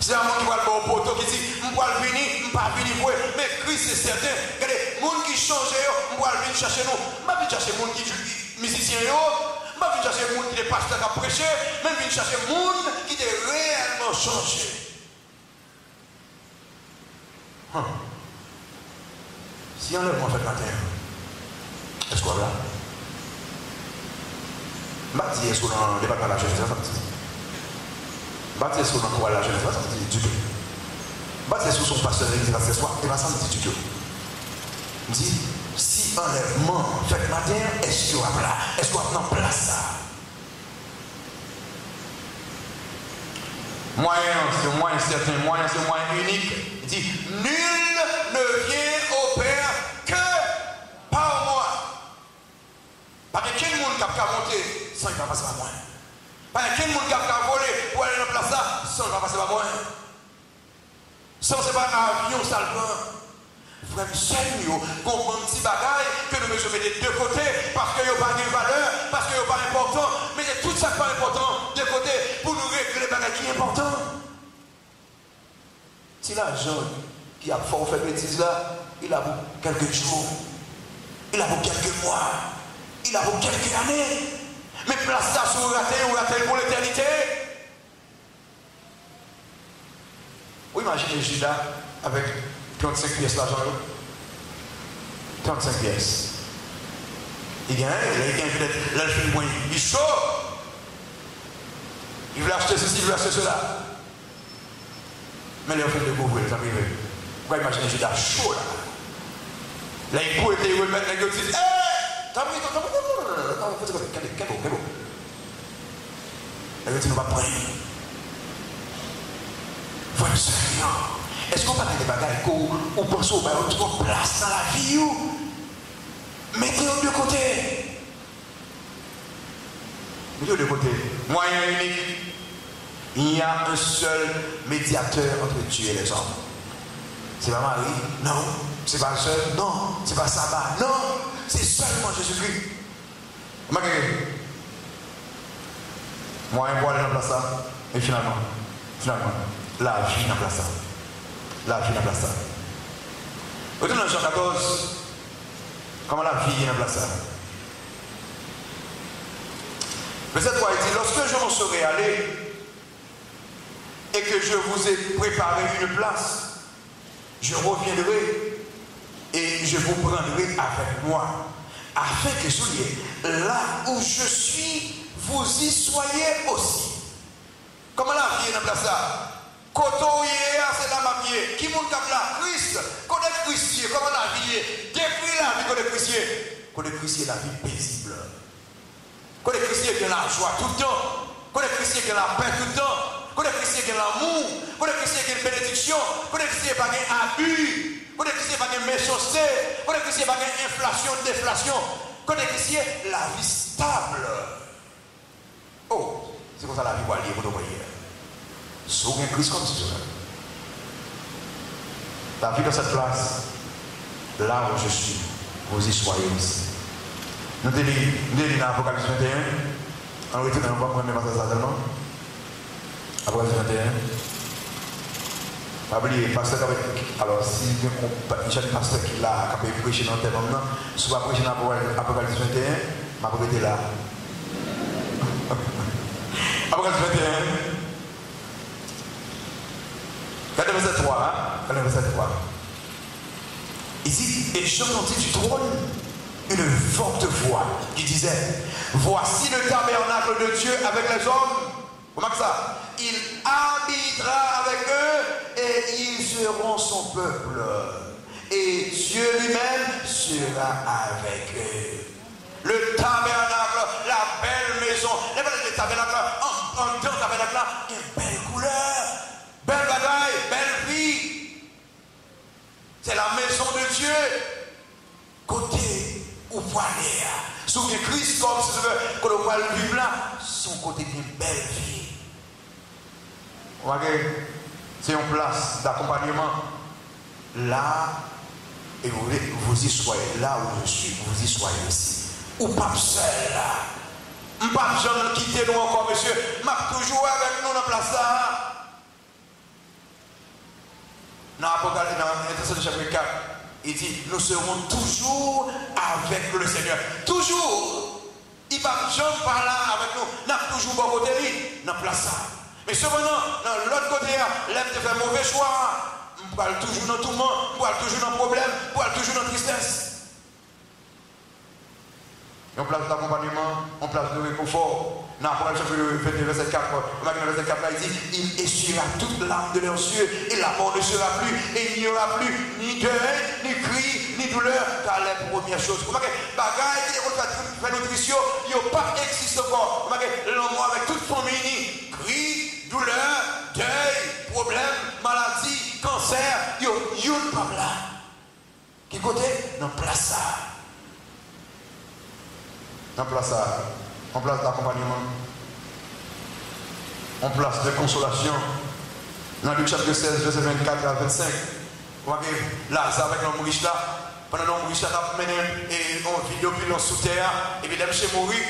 C'est un monde qui va le bon poteau qui dit, je ne vais pas venir, je ne vais pas venir voir. Mais Christ est certain. Regardez, les gens qui changent, je ne vais pas venir chercher nous. Je ne vais pas venir chercher les gens qui sont musiciens, je ne vais pas venir chercher les gens qui sont pasteurs à prêcher, mais je vais venir chercher les gens qui sont réellement changés. Si on lève mon fait matin, est-ce qu'on va là? Je vais dire, est-ce qu'on a un débat par la jeunesse? Bâtir sur l'endroit la jeunesse, ça dit du tout. Bâtir sur son pasteur, il va s'asseoir, il va s'en dire du tout. Il dit, si enlèvement fait matin, est-ce qu'on va là? Est-ce qu'on va en place ça? Moyen, c'est moyen certain, moyen, c'est moyen unique. Il dit, nul ne vient au Père que par moi. Parce que quel monde qui a monté sans qu'il va passer par moi? Pas quel monde qui a volé pour aller dans la place là, sans va passer par moi. Sans c'est pas un avion salvant. Frère, seul nous, comprend un petit bagaille que nous devons mettre de côté parce qu'il n'y a pas de valeur, parce qu'il n'y a pas d'important. Mais il y a tout ça qui n'est pas important de côté pour nous régler les bagailles qui sont importants. Si l'argent qui a fort fait bêtise là, il a pour quelques jours, il a pour quelques mois, il a pour quelques années. Mais place ça sur ou raté pour l'éternité. Vous imaginez Judas avec 35 pièces d'argent. 35 pièces. Il gagne, il a fait le point. Il est chaud. Il veut acheter ceci, il veut acheter cela. Mais il a fait de pauvres, ça arrive. Vous imaginez Judas chaud là. Là, il peut être remettre les gars qui disent, t'as pris, quel beau. Elle dit, nous va prendre. Voilà, Seigneur. Est-ce qu'on parle des bagages qu'on pense au bail, on place dans la vie ou mettez-le de côté. Mettez-le de côté. Moyen unique. Il y a un seul médiateur entre Dieu et les hommes. C'est pas Marie? Non. C'est pas le seul? Non. C'est pas Sabbat? Non. C'est seulement Jésus-Christ. Moyen pour aller dans la place ça. Et finalement, la vie dans la place ça. La vie dans la place ça. Retournons dans Jean 14. Comment la vie dans la place ça? Verset 3, il dit, lorsque je m'en serai allé et que je vous ai préparé une place, je reviendrai et je vous prendrai avec moi, afin que soyez là où je suis, vous y soyez aussi. Comment la vie est dans la place ça? Koto c'est la mamie. Qui monte comme la Christ? Connaître Christ, comment la vie est? Depuis la vie, Côté Christ, la vie paisible. Côté Christ, il y a la joie tout le temps. Côté Christ, il y a la paix tout le temps. Côté Christ, il y a l'amour. Côté Christ, il y a une bénédiction. Côté Christ, il n'y a pas d'abus. Côté Christ, il n'y a pas de méchanceté. Côté Christ, il n'y a pas d'inflation, déflation. Côté Christ, il y a la vie stable. Oh, c'est comme ça la vie va aller pour nous voyez. Sous un Christ comme ça. La vie dans cette place, là où je suis, vous y soyez aussi. Nous lisons dans Apocalypse 21. On retourne dans le premier passage là-dedans. Apocalypse 21. Pas oublier, pasteur, alors si j'ai un pasteur qui l'a prêché dans le thème, si vous prêchez dans Apocalypse 21, je vais arrêter là. Apocalypse 21. Regardez le verset 3. Regardez le verset 3. Ici, et j'entendis du trône une forte voix qui disait: voici le tabernacle de Dieu avec les hommes. Comment ça? Il habitera avec eux et ils seront son peuple. Et Dieu lui-même sera avec eux. Le tabernacle, la belle maison. Le tabernacle, en temps tabernacle, il y a une belle couleur, belle bagaille, belle vie. C'est la maison de Dieu. Côté où vous allez, sous Christ, comme si tu veux, quand on voit le vivre là, son côté d'une belle vie. C'est une place d'accompagnement. Là, et vous y soyez. Là où je suis, vous y soyez aussi. Ou pas seul là. Je ne vais pas jamais quitter nous encore, monsieur. Je vais toujours avec nous dans la place là. Dans l'Apocalypse chapitre 4, il dit: nous serons toujours avec le Seigneur. Toujours. Il ne va jamais par là avec nous. Nous avons toujours bon côté lui, dans la place là. Mais cependant, dans l'autre côté, l'aime de faire mauvais choix. On parle toujours dans tout le monde, on parle toujours dans le problème, on parle toujours dans la tristesse. On place d'accompagnement, on place de réconfort. Dans Apocalypse verset 4, verset 4 là, il dit: il essuiera toute larme de leurs yeux, et la mort ne sera plus, et il n'y aura plus ni deuil, ni cri, ni douleur, car les premières choses. Vous voyez, bagaille qui est fait nutrition, il n'y a pas existe encore. Vous voyez, l'homme avec toute famille, cri, douleur, deuil, problème, maladie, cancer, il y a une pas là. Qui côté? Dans place ça. En place d'accompagnement, en place de consolation. Dans Luc chapitre 16, verset 24 à 25, vous voyez, là, c'est avec l'homme riche là. Pendant l'homme riche là, on a mené on vit depuis l'homme sous terre, et puis monsieur mourir.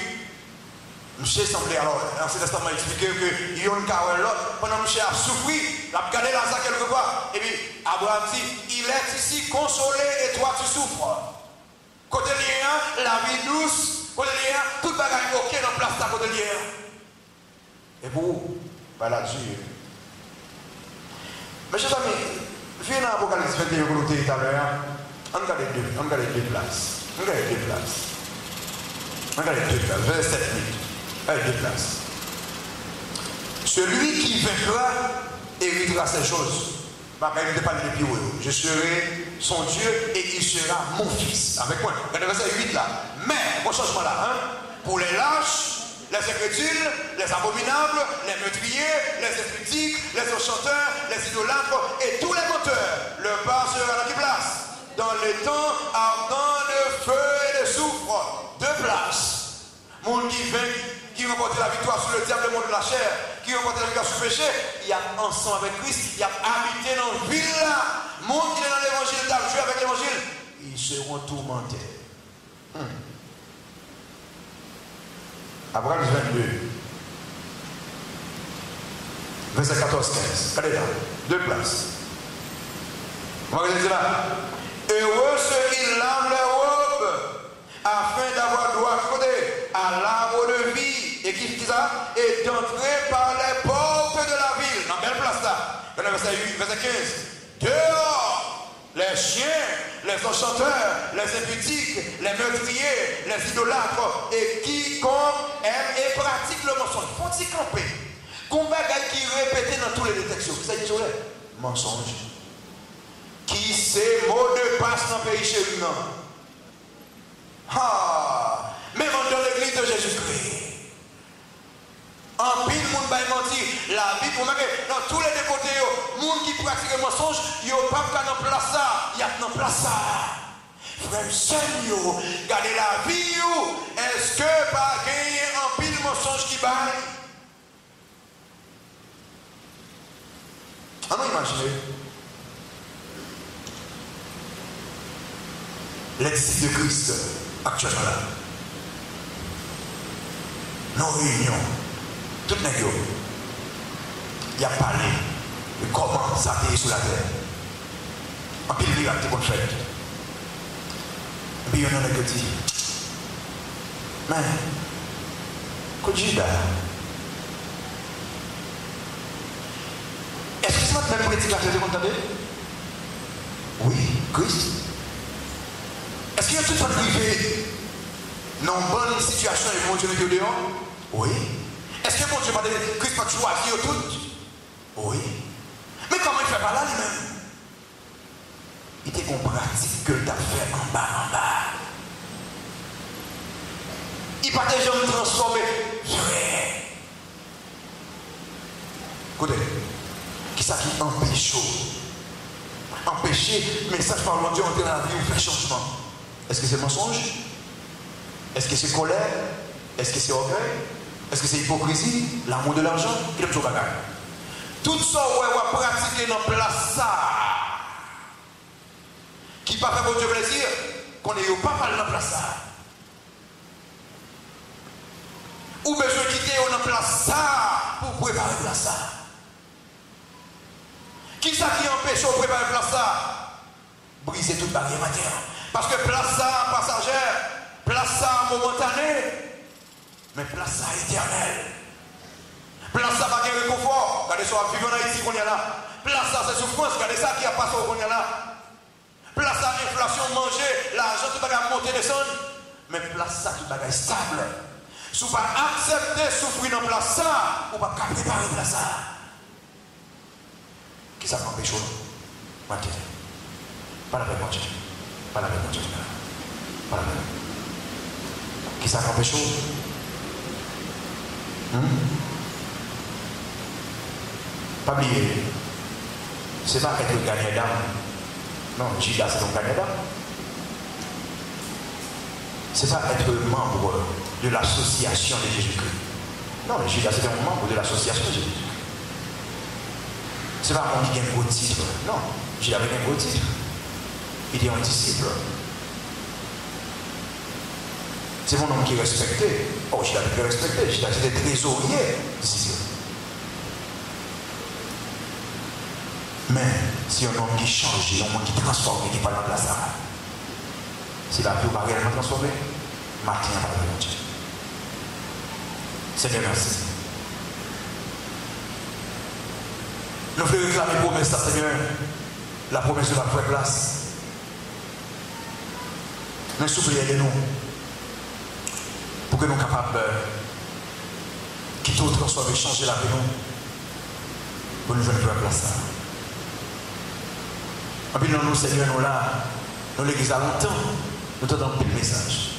Monsieur semblait alors, l'Ancien Testament expliqué qu'il y a une carole là, pendant monsieur a souffert, il a regardé Lazare quelque part, et puis Abraham dit: il est ici consolé et toi tu souffres. Côté lien, la vie douce. Tout le bagage ok dans place de côté de et pour bah là-dessus. Mais chers amis, viens dans l'Apocalypse 21 pour nous tout à l'heure. On regarde deux places. Verset 7. Allez, deux places. Celui qui vaincra héritera ces choses. Je serai son Dieu et il sera mon fils. Avec moi. Verset 8 là. Mais, bon changement là, hein, pour les lâches, les incrédules, les abominables, les meurtriers, les impudiques, les enchanteurs, les idolâtres et tous les menteurs, leur part sera dans quelle place? Dans les temps ardents de feu et de soufre. Deux places. Monde qui vainc, qui remporte la victoire sur le diable, le monde de la chair, qui remporte la victoire sur le péché, il y a ensemble avec Christ, il y a habité dans le ville là. Monde qui est dans l'évangile, dans le jeu avec l'évangile, ils seront tourmentés. Apocalypse 22, verset 14-15. Regardez là, deux places. On va regarder là. Heureux ceux qui lavent leurs robes, afin d'avoir droit à l'arbre de vie. Et qui dit ça? Et d'entrer par les portes de la ville. Dans belle place là. Verset 8, verset 15. Dehors, les chiens, les enchanteurs, les impudiques, les meurtriers, les idolâtres et quiconque aime et pratique le mensonge. Faut-il camper? Combien qui répété dans tous les détections? Ça dit quoi? Mensonge. Qui c'est mot de passe dans le pays chez lui? Ah, même dans l'église de Jésus-Christ. En pile, le monde va mentir. La Bible, dans tous les deux côtés, les gens qui pratiquent le mensonge, ils n'ont pas dans place ça. Il y a dans place ça. Frère, Seigneur, gardez la vie. Est-ce que pas gagner en pile mensonge qui baille? Ah non, imaginez. Les disciples de Christ, actuellement là. Nos réunions, toutes les gens, il y a parlé de comment ça a été sur la terre. En pile, il y a des bonnes fêtes. Et puis, il y en a qui disent, mais, quand Judas, est-ce que c'est notre même prédicateur que vous entendez? Oui, Christ. Est-ce qu'il y a tout le privé dans une bonne situation et mon Dieu de dehors? Oui. Est-ce que mon Dieu va dire Christ va choisir tout? Oui. Mais comment il fait par là lui-même? Il était qu'on pratique que tu as fait en bas. Il va déjà me transformer. Écoutez, qui ça qui empêche? Empêcher, message par mon Dieu, entrer dans la vie ou faire changement. Est-ce que c'est mensonge? Est-ce que c'est colère? Est-ce que c'est orgueil? Est-ce que c'est hypocrisie? L'amour de l'argent? Qui aime tout bagage? Tout ça, on va pratiquer dans place ça. Qui ne pas faire pour Dieu plaisir, qu'on n'ait pas mal dans place ça. Ou besoin de quitter dans place ça pour préparer place ça. Qui ça qui empêche de préparer place ça? Briser toute barrière matière. Parce que place ça passagère, place ça momentanée, mais place ça éternelle. Place ça pas de réconfort. Regardez ça, vivant en Haïti qu'on y a là. Place ça c'est souffrance, regardez ça qui a passé qu'on y a là. Place ça inflation, manger, l'argent tout bagage monter, descendre. Mais place ça tout bagage stable. Si vous ne pas accepter souffrir dans place ça, ou pas préparer place ça. Qui ça m'empêche là? Maintenant. Pas la peine, mon Dieu. Pas la peine, mon Dieu. Pas la peine. Qui ça m'empêche là? Pas oublier. Ce n'est pas être gagnant d'âme. Non, Judas c'est un gagnant d'âme. Ce n'est pas être membre de l'association de Jésus-Christ. Non, Judas c'est un membre de l'association de Jésus-Christ. Ce n'est pas un homme qui a un gros titre. Non, Judas avait un gros titre. Il est un disciple. C'est mon homme qui est respecté. Oh, Judas était respecté. Judas était trésorier disciple. Mais si un homme qui change, un homme qui transforme, qui parle dans la place, si la vie n'est pas réellement transformée, matin à la Dieu. Seigneur, merci. Nous voulons réclamer la promesse, Seigneur, la promesse de la vraie place. Mais soufflez nous pour que nous soyons capables de quitter ou transformer, changer la vie pour nous venir à la place. Et puis nous, Seigneur, nous là, nous l'église à longtemps, nous t'entendons plus le message.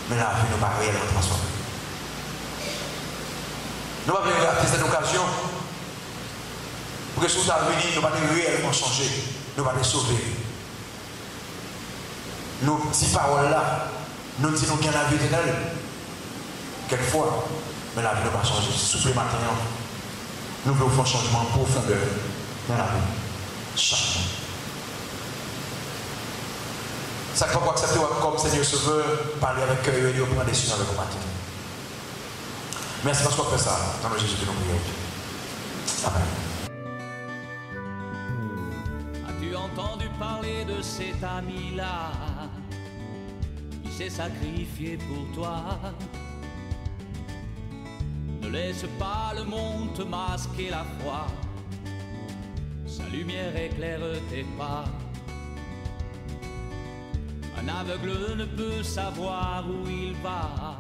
Mais la vie nous pas réellement transformée. Nous ne pouvons pas rater cette occasion pour que si nous avons venu, nous ne pouvons pas réellement changer, nous ne pouvons pas sauver. Nos petites paroles là, nous disons qu'il y a la vie éternelle. Quelquefois, mais la vie ne va pas changer. Souple matin, nous voulons faire un changement en profondeur dans la vie. Changement. Ça ne faut pas accepter comme Seigneur se veut, parler avec eux et prendre des décisions avec vous matin. Merci parce qu'on fait ça. Dans le Jésus de nos prières. Amen.
As-tu entendu parler de cet ami-là qui s'est sacrifié pour toi? Ne laisse pas le monde te masquer la foi. Sa lumière éclaire tes pas. Un aveugle ne peut savoir où il va.